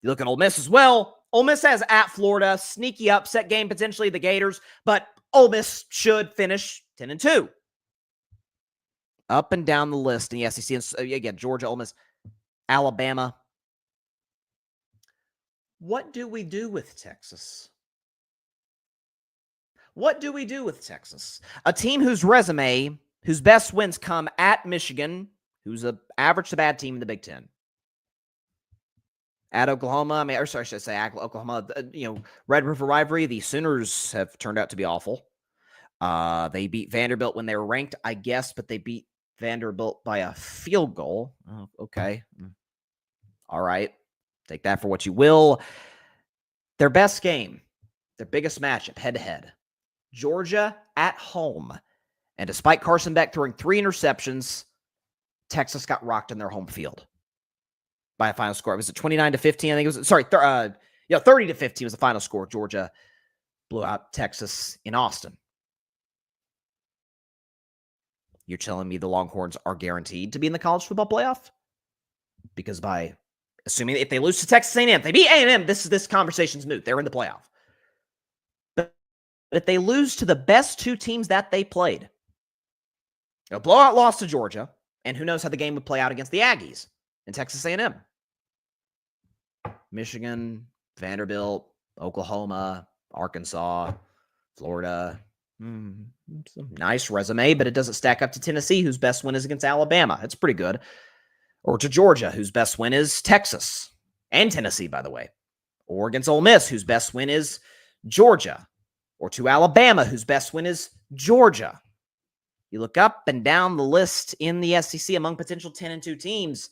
look at Ole Miss as well. Ole Miss has at Florida, sneaky upset game, potentially the Gators, but Ole Miss should finish 10-2. Up and down the list in the SEC, and again, Georgia, Ole Miss, Alabama. What do we do with Texas? What do we do with Texas? A team whose resume, whose best wins come at Michigan, who's an average to bad team in the Big Ten. At Oklahoma, Oklahoma, Red River rivalry, the Sooners have turned out to be awful. They beat Vanderbilt when they were ranked, I guess, but they beat Vanderbilt by a field goal. Oh, okay. All right. Take that for what you will. Their best game, their biggest matchup, head-to-head. Georgia at home. And despite Carson Beck throwing 3 interceptions, Texas got rocked in their home field by a final score. Was it 29-15? I think it was, 30-15 was the final score. Georgia blew out Texas in Austin. You're telling me the Longhorns are guaranteed to be in the college football playoff? Because by assuming if they lose to Texas A&M, if they beat A&M, this conversation's moot. They're in the playoff. But if they lose to the best 2 teams that they played, a blowout loss to Georgia, and who knows how the game would play out against the Aggies in Texas A&M. Michigan, Vanderbilt, Oklahoma, Arkansas, Florida. Nice resume, but it doesn't stack up to Tennessee, whose best win is against Alabama. It's pretty good. Or to Georgia, whose best win is Texas. And Tennessee, by the way. Or against Ole Miss, whose best win is Georgia. Or to Alabama, whose best win is Georgia. You look up and down the list in the SEC among potential 10-2 teams.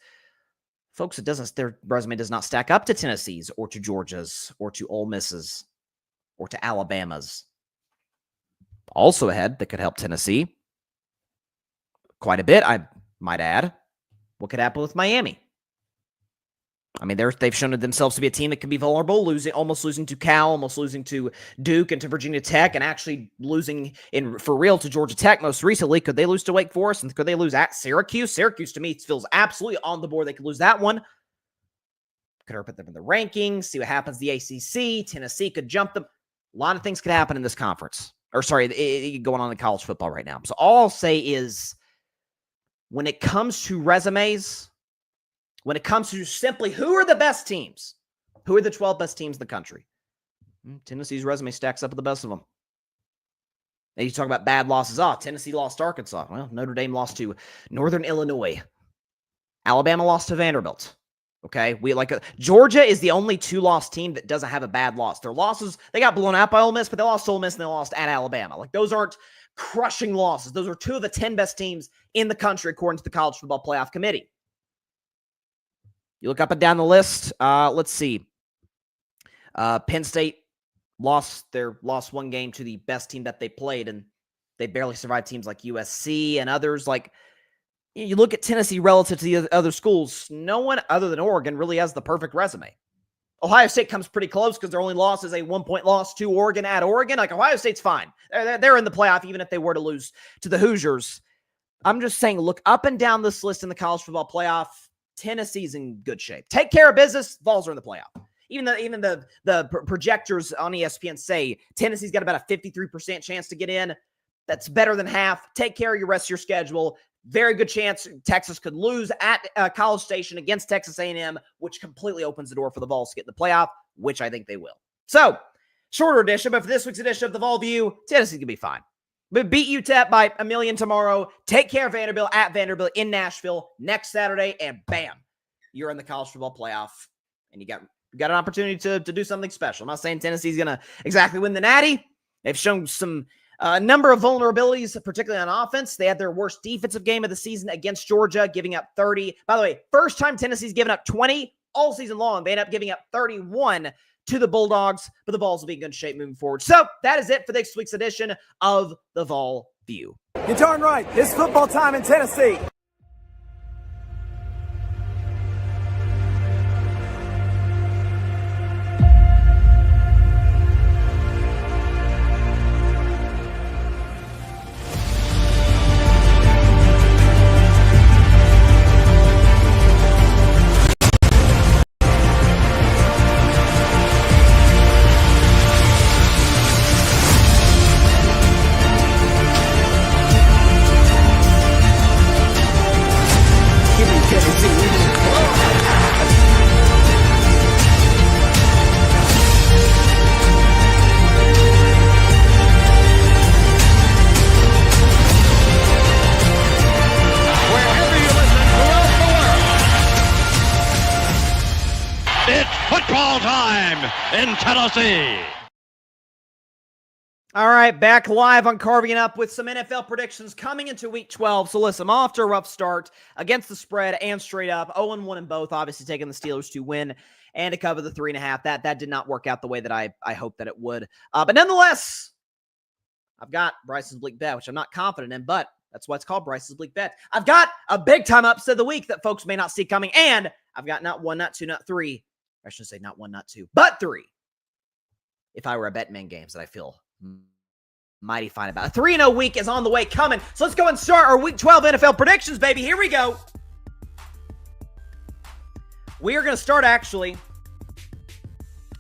Folks, their resume does not stack up to Tennessee's or to Georgia's or to Ole Miss's or to Alabama's. Also ahead that could help Tennessee, quite a bit, I might add. What could happen with Miami? I mean, they've shown themselves to be a team that can be vulnerable, almost losing to Cal, almost losing to Duke and to Virginia Tech, and actually losing for real to Georgia Tech most recently. Could they lose to Wake Forest, and could they lose at Syracuse? Syracuse, to me, feels absolutely on the board. They could lose that one. Could put them in the rankings, see what happens to the ACC. Tennessee could jump them. A lot of things could happen in this conference. Going on in college football right now. So all I'll say is, when it comes to resumes, when it comes to simply who are the best teams, who are the 12 best teams in the country, Tennessee's resume stacks up with the best of them. And you talk about bad losses. Tennessee lost to Arkansas. Well, Notre Dame lost to Northern Illinois. Alabama lost to Vanderbilt. Okay, Georgia is the only two-loss team that doesn't have a bad loss. Their losses, they got blown out by Ole Miss, but they lost to Ole Miss and they lost at Alabama. Those aren't crushing losses. Those are two of the 10 best teams in the country, according to the College Football Playoff Committee. You look up and down the list. Let's see. Penn State lost one game to the best team that they played, and they barely survived teams like USC and others. You look at Tennessee relative to the other schools, no one other than Oregon really has the perfect resume. Ohio State comes pretty close because their only loss is a 1-point loss to Oregon at Oregon. Ohio State's fine. They're in the playoff even if they were to lose to the Hoosiers. I'm just saying, look up and down this list in the college football playoff. Tennessee's in good shape. Take care of business. Vols are in the playoff. Even the projectors on ESPN say Tennessee's got about a 53% chance to get in. That's better than half. Take care of your rest of your schedule. Very good chance Texas could lose at College Station against Texas A&M, which completely opens the door for the Vols to get in the playoff, which I think they will. So, shorter edition, but for this week's edition of the Vol View, Tennessee's going to be fine. But beat UTEP by 1,000,000 tomorrow. Take care of Vanderbilt at Vanderbilt in Nashville next Saturday, and bam, you're in the college football playoff, and you got an opportunity to do something special. I'm not saying Tennessee's going to exactly win the Natty. They've shown some number of vulnerabilities, particularly on offense. They had their worst defensive game of the season against Georgia, giving up 30. By the way, first time Tennessee's given up 20 all season long. They end up giving up 31 to the Bulldogs, but the Vols will be in good shape moving forward. So that is it for this week's edition of the Vol View. You're darn right. It's football time in Tennessee. In Tennessee. All right, back live on Carving It Up with some NFL predictions coming into Week 12. So listen, I'm off to a rough start against the spread and straight up. 0-1 in both, obviously taking the Steelers to win and to cover the 3.5. That did not work out the way that I hoped that it would. But nonetheless, I've got Bryson's Bleak Bet, which I'm not confident in, but that's why it's called Bryson's Bleak Bet. I've got a big-time upset of the week that folks may not see coming, and I've got not one, not two, not three. I should say not one, not two, but three. If I were a Bettin Man games that I feel mighty fine about. A 3-0 week is on the way coming. So let's go and start our Week 12 NFL predictions, baby. Here we go. We are going to start actually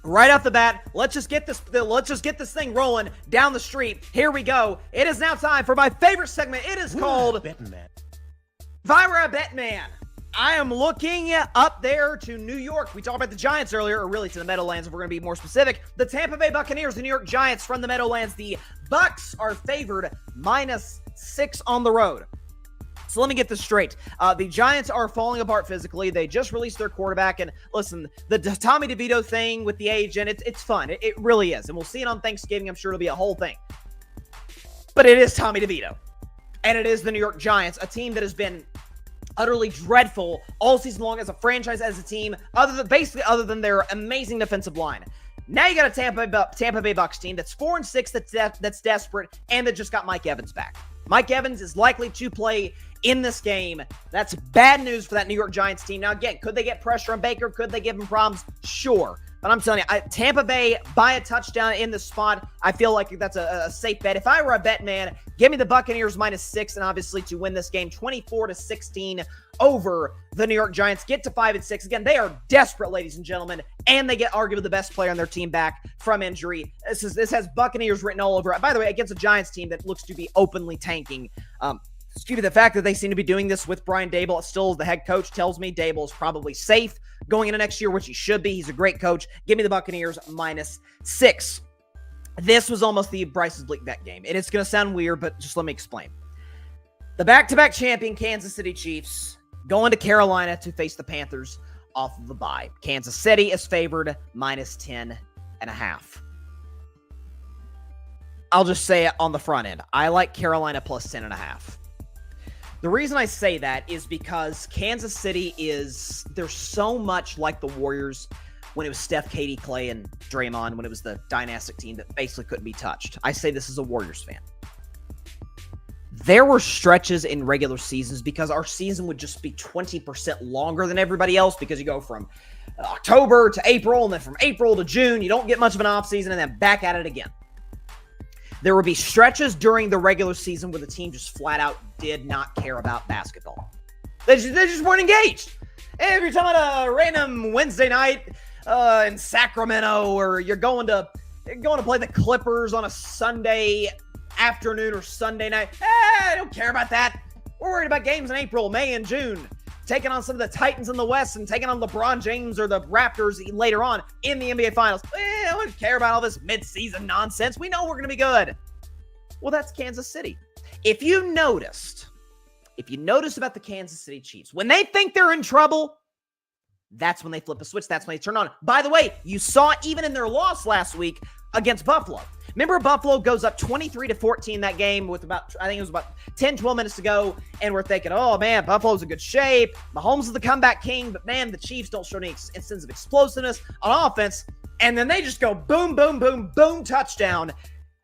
right off the bat. Let's just get this thing rolling down the street. Here we go. It is now time for my favorite segment. It is called Bettin Man. If I Were a Bettin Man. I am looking up there to New York. We talked about the Giants earlier, or really to the Meadowlands if we're going to be more specific. The Tampa Bay Buccaneers, the New York Giants from the Meadowlands. The Bucs are favored -6 on the road. So let me get this straight. The Giants are falling apart physically. They just released their quarterback. And listen, the Tommy DeVito thing with the agent, it's fun. It really is. And we'll see it on Thanksgiving. I'm sure it'll be a whole thing. But it is Tommy DeVito. And it is the New York Giants, a team that has been utterly dreadful all season long as a franchise, as a team, other than their amazing defensive line. Now you got a Tampa Bay Bucs team that's 4-6, that's desperate, and that just got Mike Evans back. Mike Evans is likely to play in this game. That's bad news for that New York Giants team. Now, again, could they get pressure on Baker? Could they give him problems? Sure. But I'm telling you, Tampa Bay by a touchdown in the spot, I feel like that's a safe bet. If I were a Bettin Man, give me the Buccaneers -6, and obviously to win this game 24-16 over the New York Giants. Get to 5-6. Again, they are desperate, ladies and gentlemen, and they get arguably the best player on their team back from injury. This has Buccaneers written all over it. By the way, against a Giants team that looks to be openly tanking. Excuse me, the fact that they seem to be doing this with Brian Daboll, still the head coach, tells me Daboll is probably safe going into next year, which he should be. He's a great coach. Give me the Buccaneers -6. This was almost the Bryce's Bleak bet game. And it's going to sound weird, but just let me explain. The back-to-back champion Kansas City Chiefs going to Carolina to face the Panthers off of the bye. Kansas City is favored -10.5. I'll just say it on the front end. I like Carolina +10.5. The reason I say that is because Kansas City they're so much like the Warriors when it was Steph, KD, Clay, and Draymond, when it was the dynastic team that basically couldn't be touched. I say this as a Warriors fan. There were stretches in regular seasons because our season would just be 20% longer than everybody else because you go from October to April and then from April to June. You don't get much of an offseason and then back at it again. There would be stretches during the regular season where the team just flat out did not care about basketball. They just weren't engaged. Every time on a random Wednesday night in Sacramento, or you're going to play the Clippers on a Sunday afternoon or Sunday night, I don't care about that. We're worried about games in April, May, and June. Taking on some of the Titans in the West and taking on LeBron James or the Raptors later on in the NBA Finals. I don't care about all this mid-season nonsense. We know we're going to be good. Well, that's Kansas City. If you noticed about the Kansas City Chiefs, when they think they're in trouble, that's when they flip a switch. That's when they turn on. By the way, you saw even in their loss last week against Buffalo. Remember, Buffalo goes up 23-14 that game with about 10, 12 minutes to go, and we're thinking, oh, man, Buffalo's in good shape. Mahomes is the comeback king, but, man, the Chiefs don't show any instance of explosiveness on offense, and then they just go boom, boom, boom, boom, touchdown,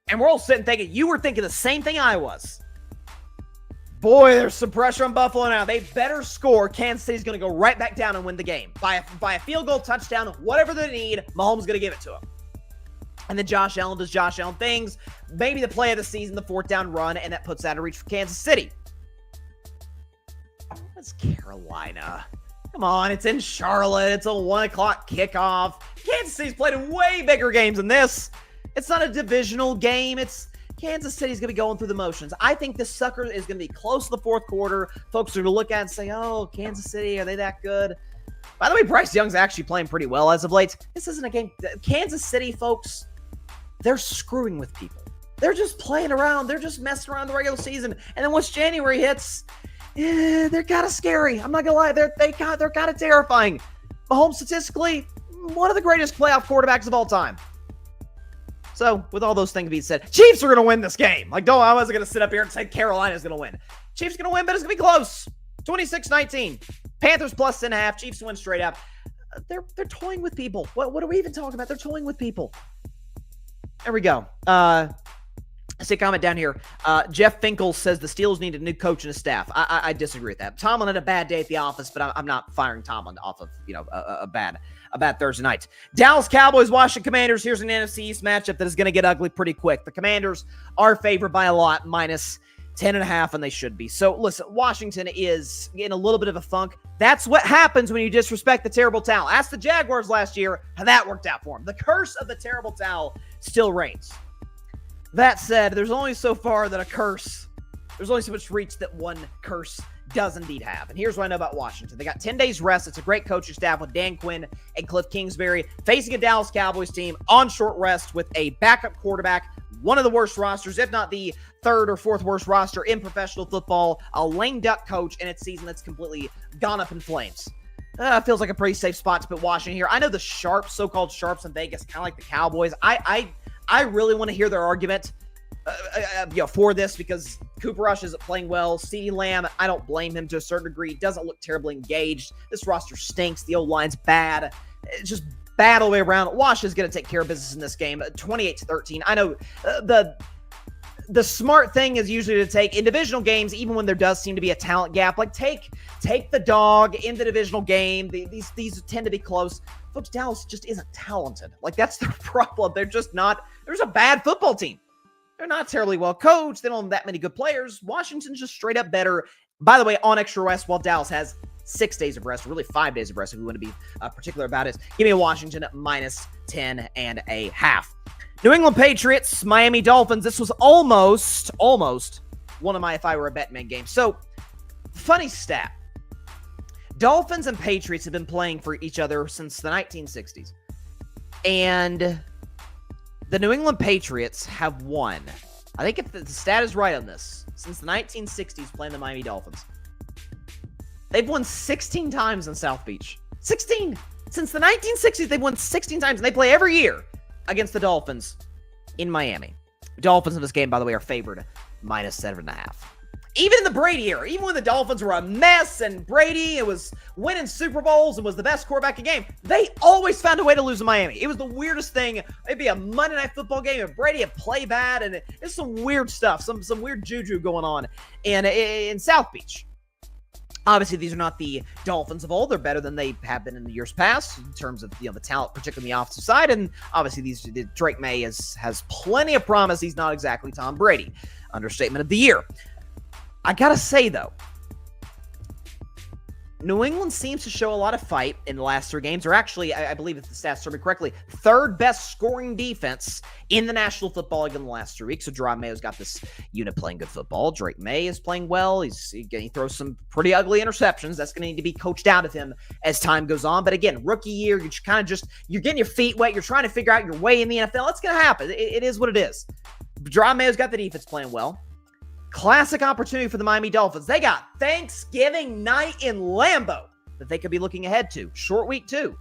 and we're all sitting thinking, you were thinking the same thing I was. Boy, there's some pressure on Buffalo now. They better score. Kansas City's going to go right back down and win the game. By a field goal, touchdown, whatever they need, Mahomes is going to give it to them. And then Josh Allen does Josh Allen things. Maybe the play of the season, the 4th down run, and that puts out of reach for Kansas City. That's Carolina. Come on, it's in Charlotte. It's a 1 o'clock kickoff. Kansas City's played in way bigger games than this. It's not a divisional game. It's Kansas City's going to be going through the motions. I think this sucker is going to be close to the 4th quarter. Folks are going to look at it and say, oh, Kansas City, are they that good? By the way, Bryce Young's actually playing pretty well as of late. This isn't a game. Kansas City, folks, they're screwing with people. They're just playing around. They're just messing around the regular season. And then once January hits, they're kind of scary. I'm not going to lie. They're kind of terrifying. Mahomes, statistically, one of the greatest playoff quarterbacks of all time. So, with all those things being said, Chiefs are going to win this game. I wasn't going to sit up here and say Carolina's going to win. Chiefs going to win, but it's going to be close. 26-19. Panthers +10.5. Chiefs win straight up. They're toying with people. What are we even talking about? They're toying with people. There we go. I see a comment down here. Jeff Finkel says the Steelers need a new coach and a staff. I disagree with that. Tomlin had a bad day at the office, but I'm not firing Tomlin off of a bad Thursday night. Dallas Cowboys, Washington Commanders. Here's an NFC East matchup that is going to get ugly pretty quick. The Commanders are favored by a lot, -10.5, and they should be. So listen, Washington is in a little bit of a funk. That's what happens when you disrespect the terrible towel. Ask the Jaguars last year how that worked out for them. The curse of the terrible towel still reigns. That said, there's only so far that there's only so much reach that one curse does indeed have. And here's what I know about Washington. They got 10 days rest. It's a great coaching staff with Dan Quinn and Cliff Kingsbury facing a Dallas Cowboys team on short rest with a backup quarterback, one of the worst rosters, if not the 3rd or 4th worst roster in professional football, a lame duck coach, and its season that's completely gone up in flames. Feels like a pretty safe spot to put Washington here. I know the sharps, so-called sharps in Vegas, kind of like the Cowboys. I really want to hear their argument for this because Cooper Rush isn't playing well. CeeDee Lamb, I don't blame him to a certain degree. Doesn't look terribly engaged. This roster stinks. The O-line's bad. It's just bad all the way around. Wash is going to take care of business in this game. 28-13. I know the smart thing is usually to take in divisional games, even when there does seem to be a talent gap, like take the dog in the divisional game. These tend to be close. Folks, Dallas just isn't talented. Like, that's their problem. They're just not. There's a bad football team. They're not terribly well coached. They don't have that many good players. Washington's just straight up better. By the way, on extra rest, while Dallas has 6 days of rest, or really 5 days of rest, if we want to be particular about it. Give me a Washington at minus 10.5. New England Patriots, Miami Dolphins. This was almost one of my if I were a Bettin Man games. So, funny stat. Dolphins and Patriots have been playing for each other since the 1960s. And the New England Patriots have won, I think if the stat is right on this, since the 1960s playing the Miami Dolphins. They've won 16 times in South Beach. 16! Since the 1960s, they've won 16 times, and they play every year against the Dolphins in Miami. Dolphins in this game, by the way, are favored minus 7.5. Even in the Brady era, even when the Dolphins were a mess and Brady was winning Super Bowls and was the best quarterback in the game, they always found a way to lose to Miami. It was the weirdest thing. It'd be a Monday Night Football game and Brady would play bad, and it's some weird stuff, some weird juju going on in South Beach. Obviously, these are not the Dolphins of old. They're better than they have been in the years past in terms of the talent, particularly on the offensive side. And obviously, Drake May has plenty of promise. He's not exactly Tom Brady. Understatement of the year. I gotta say, though, New England seems to show a lot of fight in the last 3 games, or actually, I believe if the stats serve me correctly, 3rd best scoring defense in the National Football League in the last 3 weeks. So Jerome Mayo's got this unit playing good football. Drake May is playing well. He throws some pretty ugly interceptions. That's going to need to be coached out of him as time goes on. But again, rookie year, you're getting your feet wet. You're trying to figure out your way in the NFL. It's going to happen. It is what it is. Jerome Mayo's got the defense playing well. Classic opportunity for the Miami Dolphins. They got Thanksgiving night in Lambeau that they could be looking ahead to. Short week, too.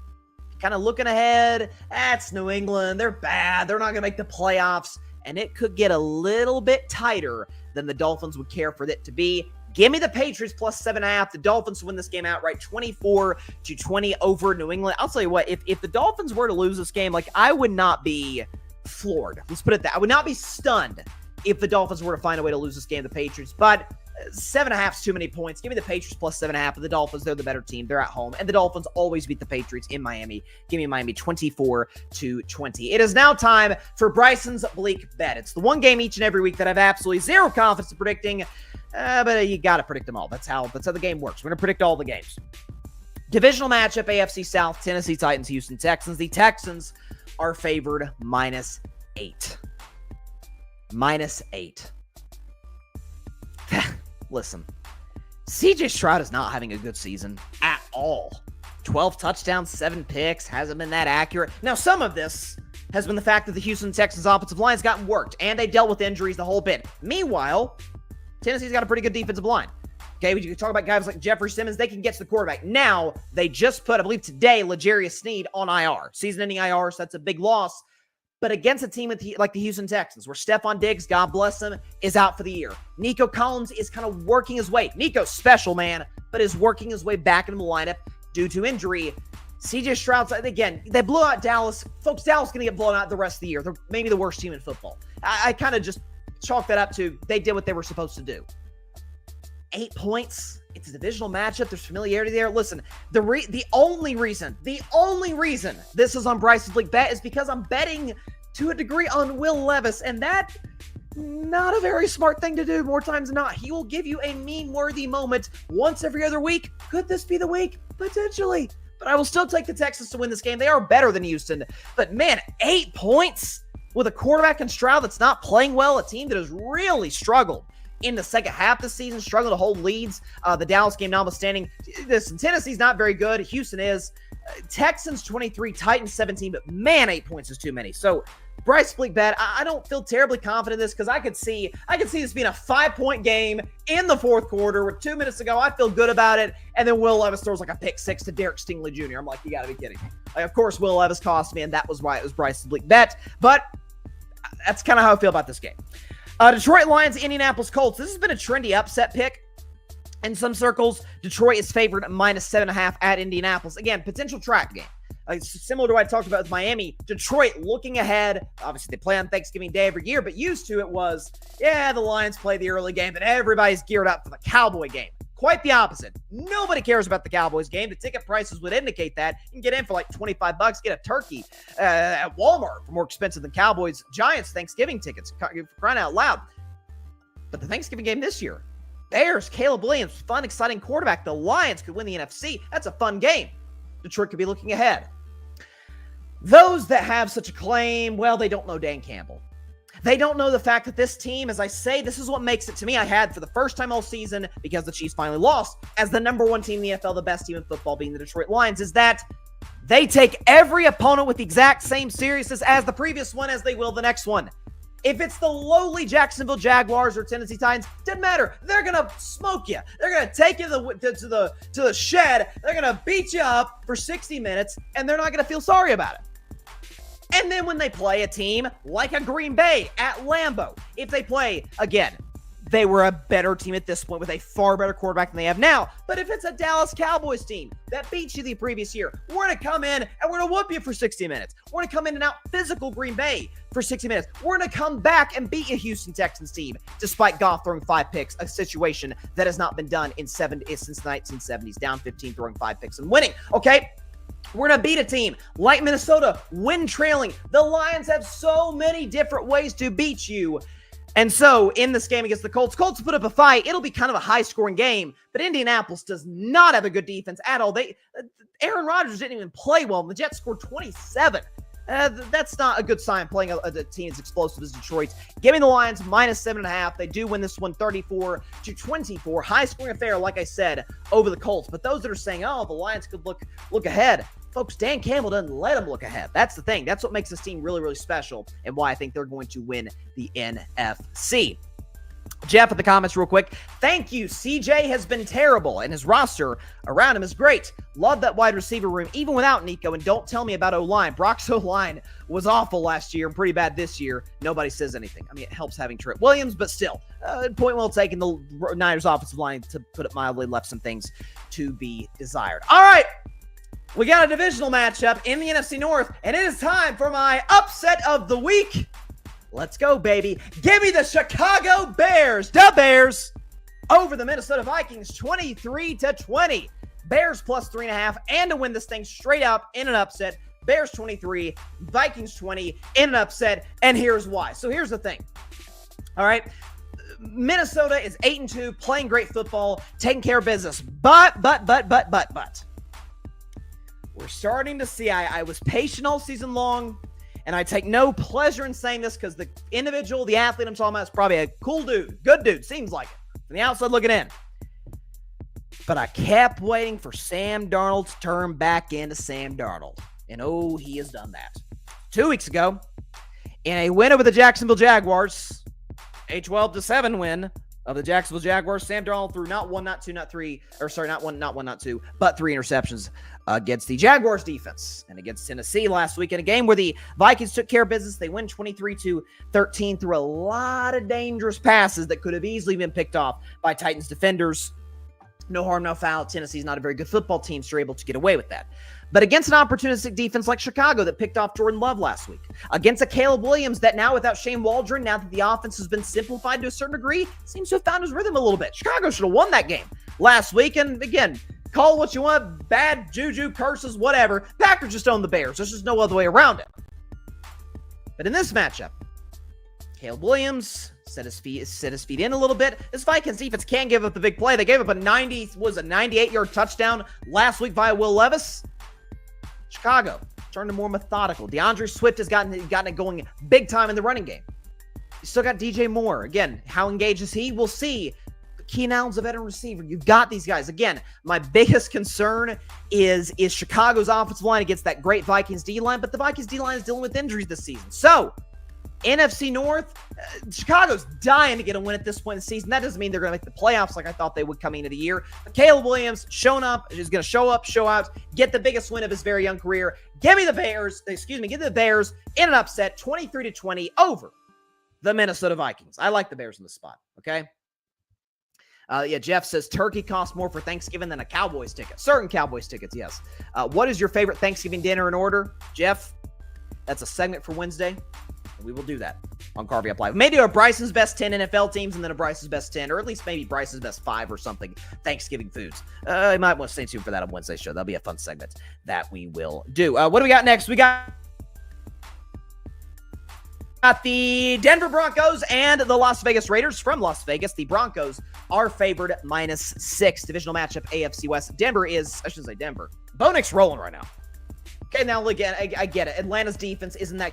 Kind of looking ahead. That's New England. They're bad. They're not going to make the playoffs. And it could get a little bit tighter than the Dolphins would care for it to be. Give me the Patriots plus 7.5. The Dolphins win this game outright 24-20 over New England. I'll tell you what, if the Dolphins were to lose this game, I would not be floored. Let's put it that. I would not be stunned if the Dolphins were to find a way to lose this game, the Patriots. But 7.5 is too many points. Give me the Patriots plus 7.5. But the Dolphins, they're the better team. They're at home. And the Dolphins always beat the Patriots in Miami. Give me Miami 24-20. It is now time for Bryson's Bleak Bet. It's the one game each and every week that I have absolutely zero confidence in predicting. But you got to predict them all. That's how the game works. We're going to predict all the games. Divisional matchup, AFC South, Tennessee Titans, Houston Texans. The Texans are favored minus 8. Minus 8. Listen, CJ Stroud is not having a good season at all. 12 touchdowns, 7 picks, hasn't been that accurate. Now, some of this has been the fact that the Houston Texans offensive line has gotten worked, and they dealt with injuries the whole bit. Meanwhile, Tennessee's got a pretty good defensive line. Okay, we can talk about guys like Jeffrey Simmons. They can get to the quarterback. Now, they just put, I believe today, L'Jarius Sneed on IR. Season-ending IR, so that's a big loss. But against a team like the Houston Texans, where Stephon Diggs, God bless him, is out for the year. Nico Collins is kind of working his way. Nico's special, man, but is working his way back into the lineup due to injury. CJ Stroud, again, they blew out Dallas. Folks, Dallas is going to get blown out the rest of the year. They're maybe the worst team in football. I kind of just chalk that up to they did what they were supposed to do. 8 points. It's a divisional matchup. There's familiarity there. Listen, the only reason this is on Bryson's Bleak Bet is because I'm betting to a degree on Will Levis, and that not a very smart thing to do more times than not. He will give you a meme-worthy moment once every other week. Could this be the week? Potentially. But I will still take the Texans to win this game. They are better than Houston. But man, 8 points with a quarterback in Stroud that's not playing well, a team that has really struggled in the second half this season, struggling to hold leads. The Dallas game notwithstanding. Listen, Tennessee's not very good. Houston is. Texans 23, Titans 17, but man, 8 points is too many. So Bryce Bleak Bet, I don't feel terribly confident in this because I could see this being a 5-point game in the fourth quarter with 2 minutes to go. I feel good about it. And then Will Levis throws like a pick 6 to Derek Stingley Jr. I'm like, you got to be kidding me. Of course, Will Levis cost me, and that was why it was Bryce's Bleak Bet. But that's kind of how I feel about this game. Detroit Lions, Indianapolis Colts. This has been a trendy upset pick. In some circles, Detroit is favored minus 7.5 at Indianapolis. Again, potential trap game. Similar to what I talked about with Miami, Detroit looking ahead. Obviously, they play on Thanksgiving Day every year, but used to it was, the Lions play the early game, but everybody's geared up for the Cowboy game. Quite the opposite. Nobody cares about the Cowboys game. The ticket prices would indicate that. You can get in for like $25, get a turkey at Walmart for more expensive than Cowboys Giants Thanksgiving tickets, for crying out loud. But the Thanksgiving game this year, Bears, Caleb Williams, fun, exciting quarterback. The Lions could win the NFC. That's a fun game. Detroit could be looking ahead. Those that have such a claim, well, they don't know Dan Campbell. They don't know the fact that this team, as I say, this is what makes it to me. I had for the first time all season, because the Chiefs finally lost, as the number one team in the NFL, the best team in football being the Detroit Lions, is that they take every opponent with the exact same seriousness as the previous one as they will the next one. If it's the lowly Jacksonville Jaguars or Tennessee Titans, doesn't matter. They're going to smoke you. They're going to take you to the shed. They're going to beat you up for 60 minutes, and they're not going to feel sorry about it. And then when they play a team like a Green Bay at Lambeau, if they play, again, they were a better team at this point with a far better quarterback than they have now. But if it's a Dallas Cowboys team that beat you the previous year, we're going to come in and we're going to whoop you for 60 minutes. We're going to come in and out physical Green Bay for 60 minutes. We're going to come back and beat a Houston Texans team despite Goff throwing 5 picks, a situation that has not been done since the 1970s, down 15, throwing 5 picks and winning. Okay? We're going to beat a team like Minnesota, win trailing. The Lions have so many different ways to beat you. And so in this game against the Colts put up a fight. It'll be kind of a high-scoring game, but Indianapolis does not have a good defense at all. Aaron Rodgers didn't even play well, and the Jets scored 27. That's not a good sign playing a team as explosive as Detroit. Give me the Lions minus 7.5. They do win this one 34-24. High-scoring affair, like I said, over the Colts. But those that are saying, the Lions could look ahead, folks, Dan Campbell doesn't let them look ahead. That's the thing. That's what makes this team really, really special and why I think they're going to win the NFC. Jeff in the comments real quick. Thank you. CJ has been terrible, and his roster around him is great. Love that wide receiver room, even without Nico, and don't tell me about O-line. Brock's O-line was awful last year and pretty bad this year. Nobody says anything. I mean, it helps having Trent Williams, but still, point well taken. The Niners offensive line, to put it mildly, left some things to be desired. All right. We got a divisional matchup in the NFC North, and it is time for my upset of the week. Let's go, baby. Give me the Chicago Bears, the Bears, over the Minnesota Vikings, 23-20. Bears plus 3.5, and to win this thing straight up in an upset. Bears 23, Vikings 20 in an upset, and here's why. So here's the thing. All right. Minnesota is 8-2, playing great football, taking care of business. But. We're starting to see, I was patient all season long, and I take no pleasure in saying this because the individual, the athlete I'm talking about is probably a cool dude, good dude, seems like it, from the outside looking in. But I kept waiting for Sam Darnold to turn back into Sam Darnold. And he has done that. 2 weeks ago, in a win over the Jacksonville Jaguars, a 12-7 win of the Jacksonville Jaguars, Sam Darnold threw not one, not two, not three, but 3 interceptions against the Jaguars defense and against Tennessee last week in a game where the Vikings took care of business. They win 23-13 through a lot of dangerous passes that could have easily been picked off by Titans defenders. No harm, no foul. Tennessee's not a very good football team, so you're able to get away with that. But against an opportunistic defense like Chicago that picked off Jordan Love last week, against a Caleb Williams that now without Shane Waldron, now that the offense has been simplified to a certain degree, seems to have found his rhythm a little bit. Chicago should have won that game last week. And again, call what you want, bad juju, curses, whatever. Packers just own the Bears. There's just no other way around it. But in this matchup, Caleb Williams set his feet in a little bit. This Vikings defense can give up the big play. They gave up a 98-yard touchdown last week via Will Levis. Chicago turned to more methodical. DeAndre Swift has gotten it going big time in the running game. You still got DJ Moore. Again, how engaged is he? We'll see. Keenan Allen's a veteran receiver. You've got these guys. Again, my biggest concern is Chicago's offensive line against that great Vikings D-line, but the Vikings D-line is dealing with injuries this season. So, NFC North, Chicago's dying to get a win at this point in the season. That doesn't mean they're going to make the playoffs like I thought they would coming into the year. But Caleb Williams is going to show up, show out, get the biggest win of his very young career. Give me the Bears in an upset, 23-20 over the Minnesota Vikings. I like the Bears in this spot, okay? Jeff says turkey costs more for Thanksgiving than a Cowboys ticket. Certain Cowboys tickets, yes. What is your favorite Thanksgiving dinner in order? Jeff, that's a segment for Wednesday. We will do that on Carvey Up Live. Maybe a Bryson's best 10 NFL teams and then a Bryson's best 10, or at least maybe Bryson's best 5 or something, Thanksgiving foods. You might want to stay tuned for that on Wednesday's show. That'll be a fun segment that we will do. What do we got next? We got the Denver Broncos and the Las Vegas Raiders from Las Vegas. The Broncos are favored -6. Divisional matchup, AFC West. Denver is, I shouldn't say Denver. Bo Nix rolling right now. Okay, now again, I get it. Atlanta's defense isn't that.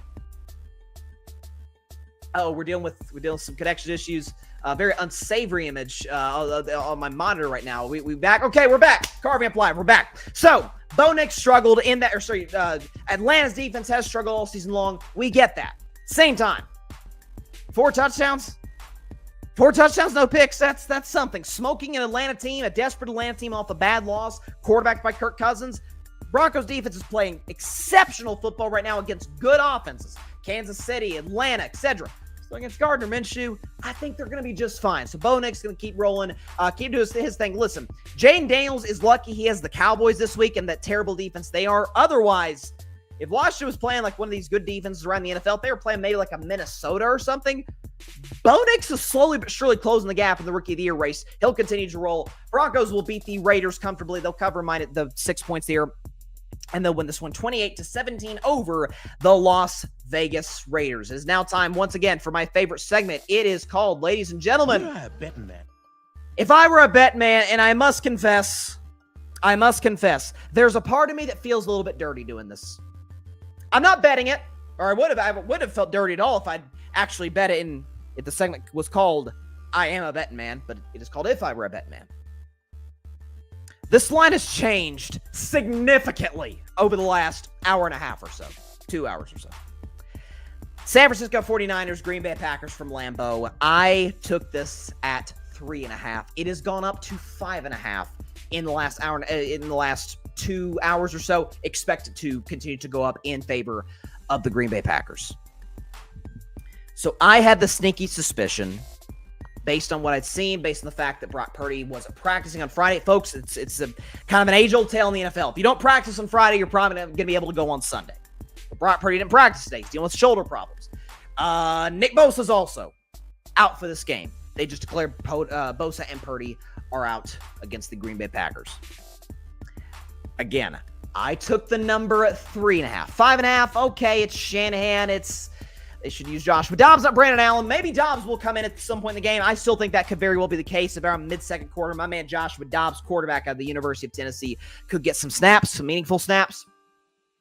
Oh, we're dealing with some connection issues. Very unsavory image on my monitor right now. We back. Okay, we're back. Carving Up Live. We're back. So Bo Nix struggled in that. Atlanta's defense has struggled all season long. We get that. Same time, 4 touchdowns, no picks. That's something. Smoking an Atlanta team, a desperate Atlanta team off a bad loss, quarterbacked by Kirk Cousins. Broncos defense is playing exceptional football right now against good offenses. Kansas City, Atlanta, etc. So against Gardner Minshew, I think they're going to be just fine. So Bo Nix is going to keep rolling, keep doing his thing. Listen, Jaden Daniels is lucky he has the Cowboys this week and that terrible defense they are. Otherwise, if Washington was playing like one of these good defenses around the NFL, if they were playing maybe like a Minnesota or something, Bo Nix is slowly but surely closing the gap in the Rookie of the Year race. He'll continue to roll. Broncos will beat the Raiders comfortably. They'll cover the 6 points here, and they'll win this one 28-17 over the Las Vegas Raiders. It is now time once again for my favorite segment. It is called, ladies and gentlemen, Bettin Man. If I were a bet man, and I must confess, there's a part of me that feels a little bit dirty doing this. I'm not betting it, or I would have felt dirty at all if I'd actually bet it if the segment was called I Am a Bettin Man, but it is called If I Were a Bettin Man. This line has changed significantly over the last hour and a half or so, 2 hours or so. San Francisco 49ers, Green Bay Packers from Lambeau. I took this at 3.5. It has gone up to 5.5 in the last hour, in the last 2 hours or so. Expect it to continue to go up in favor of the Green Bay Packers. So I had the sneaky suspicion, based on what I'd seen, based on the fact that Brock Purdy wasn't practicing on Friday. Folks, it's a kind of an age-old tale in the NFL. If you don't practice on Friday, you're probably going to be able to go on Sunday. But Brock Purdy didn't practice today. He's dealing with shoulder problems. Nick Bosa's also out for this game. They just declared Bosa and Purdy are out against the Green Bay Packers. Again, I took the number at 3.5. 5.5, okay, it's Shanahan. They should use Joshua Dobbs, not Brandon Allen. Maybe Dobbs will come in at some point in the game. I still think that could very well be the case. Around mid-second quarter, my man Joshua Dobbs, quarterback out of the University of Tennessee, could get some snaps, some meaningful snaps.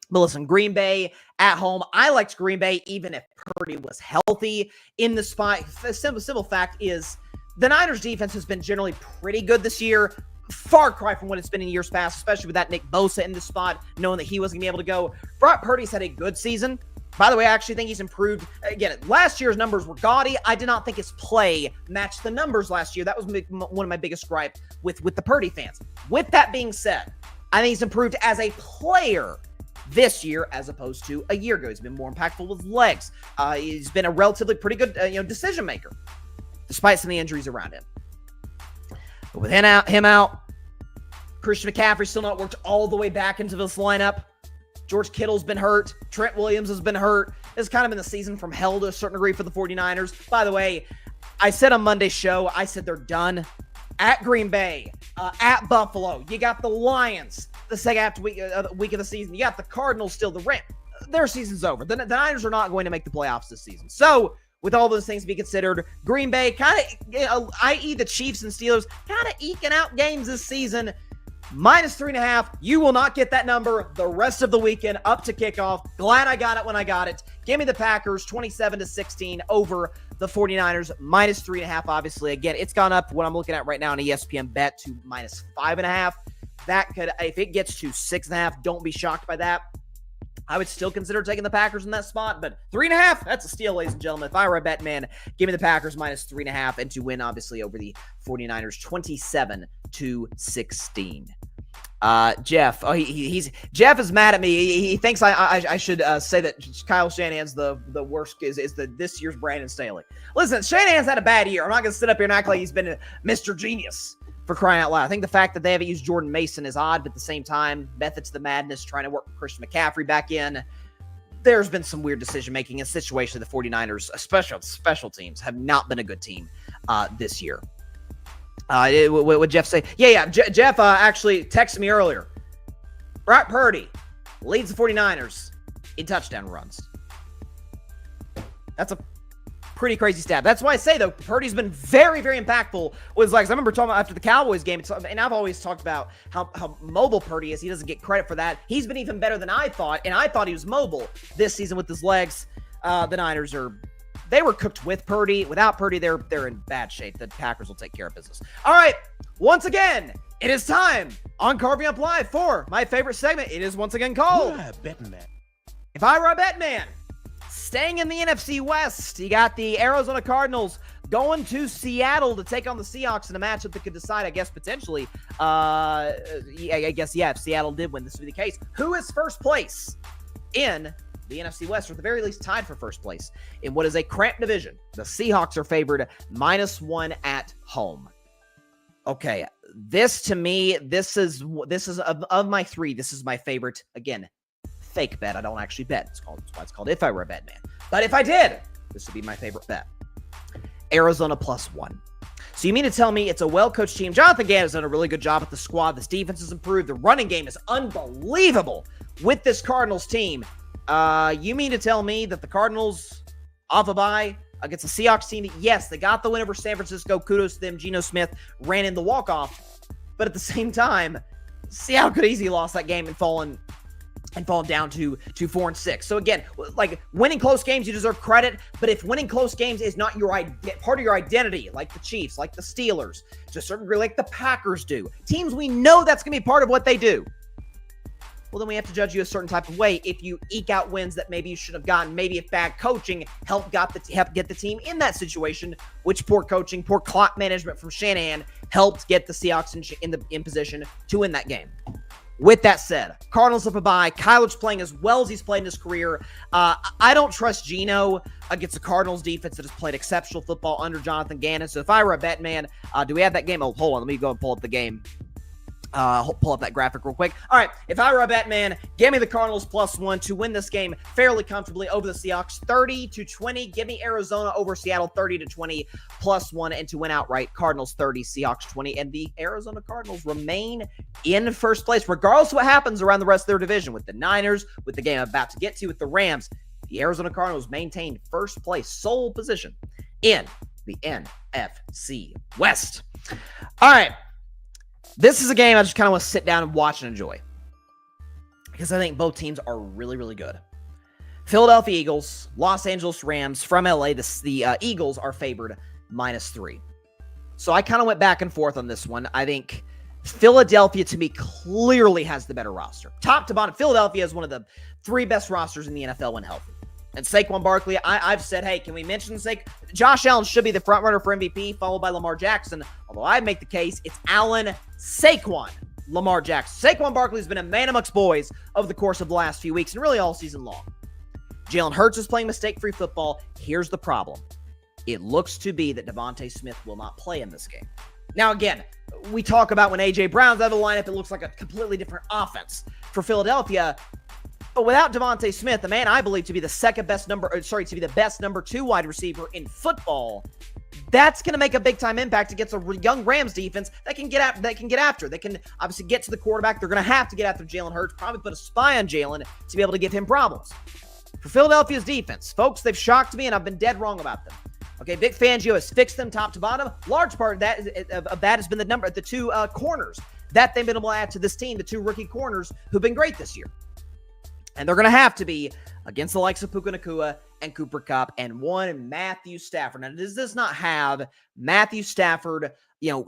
But listen, Green Bay at home. I liked Green Bay even if Purdy was healthy in the spot. The simple fact is the Niners defense has been generally pretty good this year. Far cry from what it's been in years past, especially with that Nick Bosa in the spot, knowing that he wasn't going to be able to go. Brock Purdy's had a good season. By the way, I actually think he's improved. Again, last year's numbers were gaudy. I did not think his play matched the numbers last year. That was one of my biggest gripes with the Purdy fans. With that being said, I think he's improved as a player this year as opposed to a year ago. He's been more impactful with legs. He's been a relatively pretty good decision maker, despite some of the injuries around him. But with him out, Christian McCaffrey's still not worked all the way back into this lineup. George Kittle's been hurt. Trent Williams has been hurt. It's kind of been the season from hell to a certain degree for the 49ers. By the way, I said on Monday's show, I said they're done. At Green Bay, at Buffalo, you got the Lions the second week of the season. You got the Cardinals still. The Rams, their season's over. The Niners are not going to make the playoffs this season. So, with all those things to be considered, Green Bay kind of, i.e. the Chiefs and Steelers, kind of eking out games this season. -3.5. You will not get that number the rest of the weekend up to kickoff. Glad I got it when I got it. Give me the Packers 27-16 over the 49ers. -3.5, obviously. Again, it's gone up what I'm looking at right now on ESPN bet to -5.5. That could, if it gets to 6.5, don't be shocked by that. I would still consider taking the Packers in that spot, but 3.5, that's a steal, ladies and gentlemen. If I were a bet man, give me the Packers -3.5 and to win, obviously, over the 49ers 27-16. Jeff. Oh, Jeff is mad at me. He thinks I should say that Kyle Shanahan's the worst is this year's Brandon Staley. Listen, Shanahan's had a bad year. I'm not going to sit up here and act like he's been Mr. Genius for crying out loud. I think the fact that they haven't used Jordan Mason is odd, but at the same time, methods to madness, trying to work Christian McCaffrey back in. There's been some weird decision-making in situation. The 49ers, especially special teams, have not been a good team this year. What would Jeff say? Yeah. Jeff actually texted me earlier. Brock Purdy leads the 49ers in touchdown runs. That's a pretty crazy stat. That's why I say, though, Purdy's been very, very impactful. I remember talking about after the Cowboys game, and I've always talked about how mobile Purdy is. He doesn't get credit for that. He's been even better than I thought, and I thought he was mobile this season with his legs. The Niners they were cooked with Purdy. Without Purdy, they're in bad shape. The Packers will take care of business. All right, once again, it is time on Carving Up Live for my favorite segment. It is once again called Bettin Man. If I Were a Bettin Man. Staying in the NFC West, you got the Arizona Cardinals going to Seattle to take on the Seahawks in a matchup that could decide, I guess, potentially. If Seattle did win, this would be the case. Who is first place in the NFC West, or at the very least tied for first place in what is a cramped division? The Seahawks are favored -1 at home. Okay, this to me, this is of my three, this is my favorite. Again, fake bet. I don't actually bet. That's why it's called If I Were a Bettin Man. But if I did, this would be my favorite bet. Arizona +1. So you mean to tell me it's a well-coached team? Jonathan Gannon has done a really good job with the squad. This defense has improved. The running game is unbelievable with this Cardinals team. You mean to tell me that the Cardinals off a bye against the Seahawks team? Yes, they got the win over San Francisco. Kudos to them. Geno Smith ran in the walk-off. But at the same time, Seattle could easily lost that game and fallen down to 4-6. So again, like, winning close games, you deserve credit. But if winning close games is not your part of your identity, like the Chiefs, like the Steelers, to a certain degree, like the Packers do, teams we know that's going to be part of what they do, well, then we have to judge you a certain type of way. If you eke out wins that maybe you should have gotten, maybe if bad coaching helped get the team in that situation, which poor coaching, poor clock management from Shanahan helped get the Seahawks in position to win that game. With that said, Cardinals up a bye. Kyler's playing as well as he's played in his career. I don't trust Geno against the Cardinals defense that has played exceptional football under Jonathan Gannon. So if I were a bet man, do we have that game? Oh, hold on. Let me go and pull up the game. Pull up that graphic real quick. All right, if I were a bet man, give me the Cardinals +1 to win this game fairly comfortably over the Seahawks, 30-20. Give me Arizona over Seattle, 30-20 +1, and to win outright, Cardinals 30, Seahawks 20, and the Arizona Cardinals remain in first place, regardless of what happens around the rest of their division with the Niners, with the game I'm about to get to with the Rams. The Arizona Cardinals maintain first place, sole position in the NFC West. All right. This is a game I just kind of want to sit down and watch and enjoy, because I think both teams are really, really good. Philadelphia Eagles, Los Angeles Rams from LA. The Eagles are favored -3. So I kind of went back and forth on this one. I think Philadelphia, to me, clearly has the better roster. Top to bottom, Philadelphia is one of the 3 best rosters in the NFL when healthy. And Saquon Barkley, I've said, hey, can we mention Josh Allen should be the front runner for MVP, followed by Lamar Jackson. Although I make the case, it's Allen, Saquon, Lamar Jackson. Saquon Barkley has been a man amongst boys over the course of the last few weeks and really all season long. Jalen Hurts is playing mistake-free football. Here's the problem. It looks to be that Devontae Smith will not play in this game. Now, again, we talk about when A.J. Brown's out of the lineup, it looks like a completely different offense for Philadelphia. But without Devontae Smith, the man I believe to be the best number 2 wide receiver in football, that's going to make a big time impact against a young Rams defense that can get after. They can obviously get to the quarterback. They're going to have to get after Jalen Hurts, probably put a spy on Jalen to be able to give him problems. For Philadelphia's defense, folks, they've shocked me, and I've been dead wrong about them. Okay, Vic Fangio has fixed them top to bottom. Large part of that has been the 2 corners that they've been able to add to this team, the 2 rookie corners who've been great this year. And they're going to have to be against the likes of Puka Nacua and Cooper Kupp and one Matthew Stafford. Now, this does not have Matthew Stafford,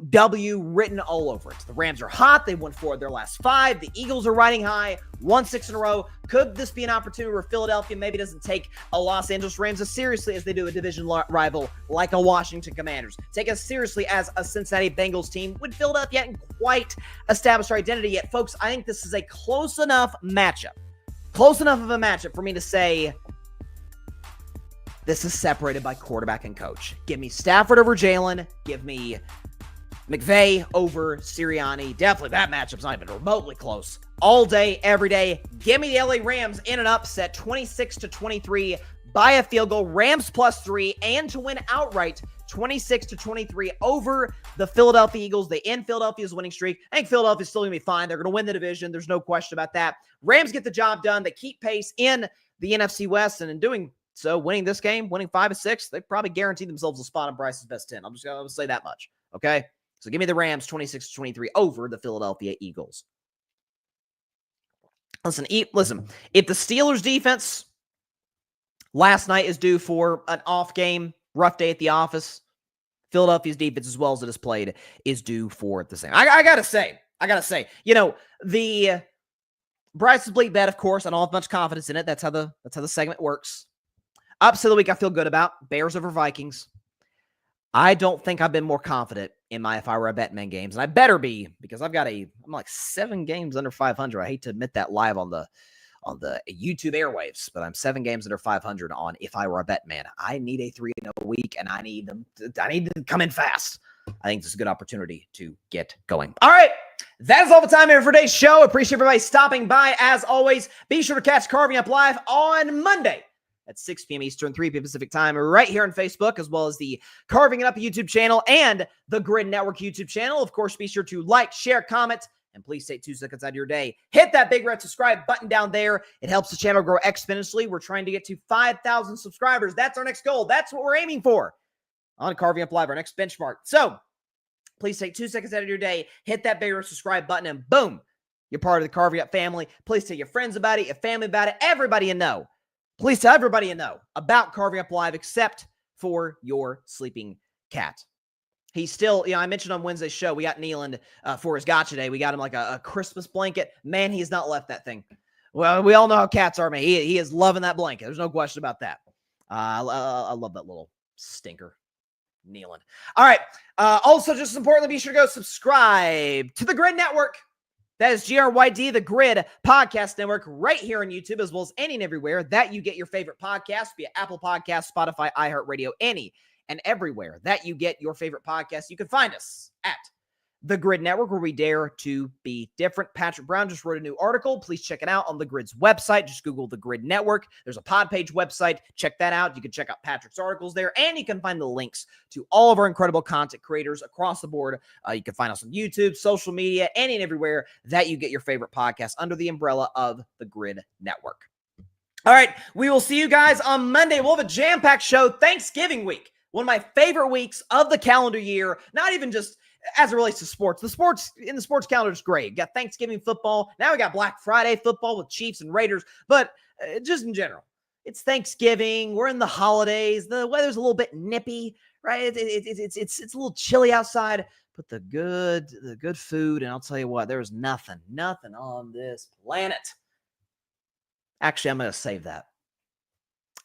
W written all over it. The Rams are hot. They won 4 of their last 5. The Eagles are riding high, won 6 in a row. Could this be an opportunity where Philadelphia maybe doesn't take a Los Angeles Rams as seriously as they do a division rival like a Washington Commanders? Take as seriously as a Cincinnati Bengals team when Philadelphia hadn't quite established their identity yet. Folks, I think this is a close enough matchup. Close enough of a matchup for me to say this is separated by quarterback and coach. Give me Stafford over Jalen. Give me McVay over Sirianni. Definitely that matchup's not even remotely close. All day, every day. Give me the LA Rams in an upset, 26-23 by a field goal. Rams +3 and to win outright, 26-23 over the Philadelphia Eagles. They end Philadelphia's winning streak. I think Philadelphia's still going to be fine. They're going to win the division. There's no question about that. Rams get the job done. They keep pace in the NFC West, and in doing so, winning this game, winning 5 of 6, they probably guaranteed themselves a spot on Bryce's best 10. I'm just going to say that much, okay? So give me the Rams 26-23 over the Philadelphia Eagles. Listen, if the Steelers defense last night is due for an off game, rough day at the office, Philadelphia's defense, as well as it has played, is due for the same. I gotta say, the Bryce's Bleak bet, of course, I don't have much confidence in it. That's how the segment works. Upset of the week I feel good about. Bears over Vikings. I don't think I've been more confident in my If I Were a Bettin Man games, and I better be, because I'm like 7 games under 500. I hate to admit that live on the YouTube airwaves, but I'm 7 games under 500 on If I Were a Bettin Man. I need a 3-0 week, and I need them to come in fast. I think this is a good opportunity to get going. All right, that is all the time here for today's show. Appreciate everybody stopping by. As always, be sure to catch Carving Up Live on Monday at 6 p.m. Eastern, 3 p.m. Pacific time, right here on Facebook, as well as the Carving It Up YouTube channel and the Grid Network YouTube channel. Of course, be sure to like, share, comment, and please take 2 seconds out of your day. Hit that big red subscribe button down there. It helps the channel grow exponentially. We're trying to get to 5,000 subscribers. That's our next goal. That's what we're aiming for on Carving Up Live, our next benchmark. So please take 2 seconds out of your day. Hit that big red subscribe button, and boom, you're part of the Carving Up family. Please tell your friends about it, your family about it, everybody you know. Please tell everybody you know about Carving Up Live, except for your sleeping cat. He's still, I mentioned on Wednesday's show, we got Neeland for his gotcha day. We got him like a Christmas blanket. Man, he has not left that thing. Well, we all know how cats are, man. He is loving that blanket. There's no question about that. I love that little stinker, Neeland. All right. Also, just as importantly, be sure to go subscribe to the Grid Network. That is GRYD, the Grid Podcast Network, right here on YouTube, as well as any and everywhere that you get your favorite podcasts, via Apple Podcasts, Spotify, iHeartRadio, any and everywhere that you get your favorite podcasts. You can find us at the Grid Network, where we dare to be different. Patrick Brown just wrote a new article. Please check it out on the Grid's website. Just Google the Grid Network. There's a pod page website. Check that out. You can check out Patrick's articles there, and you can find the links to all of our incredible content creators across the board. You can find us on YouTube, social media, any and everywhere that you get your favorite podcast under the umbrella of the Grid Network. All right, we will see you guys on Monday. We'll have a jam-packed show. Thanksgiving week, one of my favorite weeks of the calendar year. Not even just as it relates to sports. The sports calendar is great. Got Thanksgiving football. Now we got Black Friday football with Chiefs and Raiders. But just in general, it's Thanksgiving. We're in the holidays. The weather's a little bit nippy, right? It's a little chilly outside. But the good food, and I'll tell you what, there's nothing on this planet. Actually, I'm going to save that.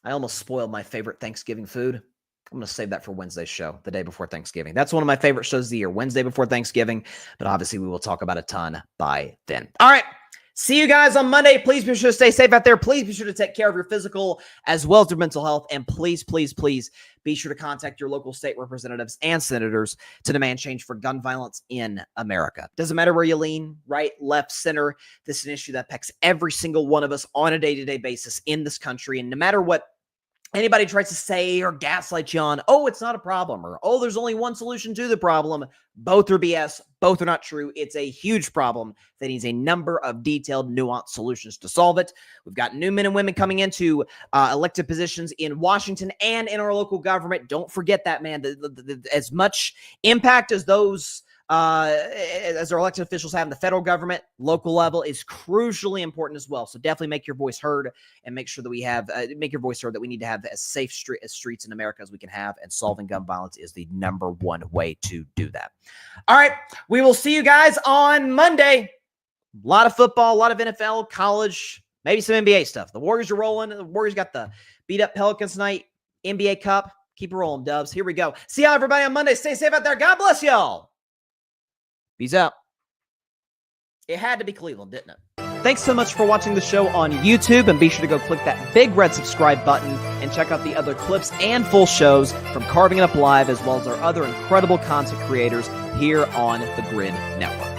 I almost spoiled my favorite Thanksgiving food. I'm going to save that for Wednesday's show, the day before Thanksgiving. That's one of my favorite shows of the year, Wednesday before Thanksgiving. But obviously, we will talk about a ton by then. All right. See you guys on Monday. Please be sure to stay safe out there. Please be sure to take care of your physical as well as your mental health. And please, please, please be sure to contact your local state representatives and senators to demand change for gun violence in America. Doesn't matter where you lean, right, left, center. This is an issue that affects every single one of us on a day-to-day basis in this country. And no matter what anybody tries to say or gaslight you on, oh, it's not a problem, or oh, there's only one solution to the problem, both are BS. Both are not true. It's a huge problem that needs a number of detailed, nuanced solutions to solve it. We've got new men and women coming into elected positions in Washington and in our local government. Don't forget that, man. As much impact as those as our elected officials have in the federal government, local level is crucially important as well. So definitely make your voice heard and make sure that we have, make your voice heard that we need to have as safe streets in America as we can have. And solving gun violence is the number one way to do that. All right. We will see you guys on Monday. A lot of football, a lot of NFL, college, maybe some NBA stuff. The Warriors are rolling. The Warriors got the beat up Pelicans tonight. NBA Cup. Keep it rolling, Dubs. Here we go. See y'all, everybody, on Monday. Stay safe out there. God bless y'all. Peace out. It had to be Cleveland, didn't it? Thanks so much for watching the show on YouTube, and be sure to go click that big red subscribe button and check out the other clips and full shows from Carving It Up Live, as well as our other incredible content creators here on the Grid Network.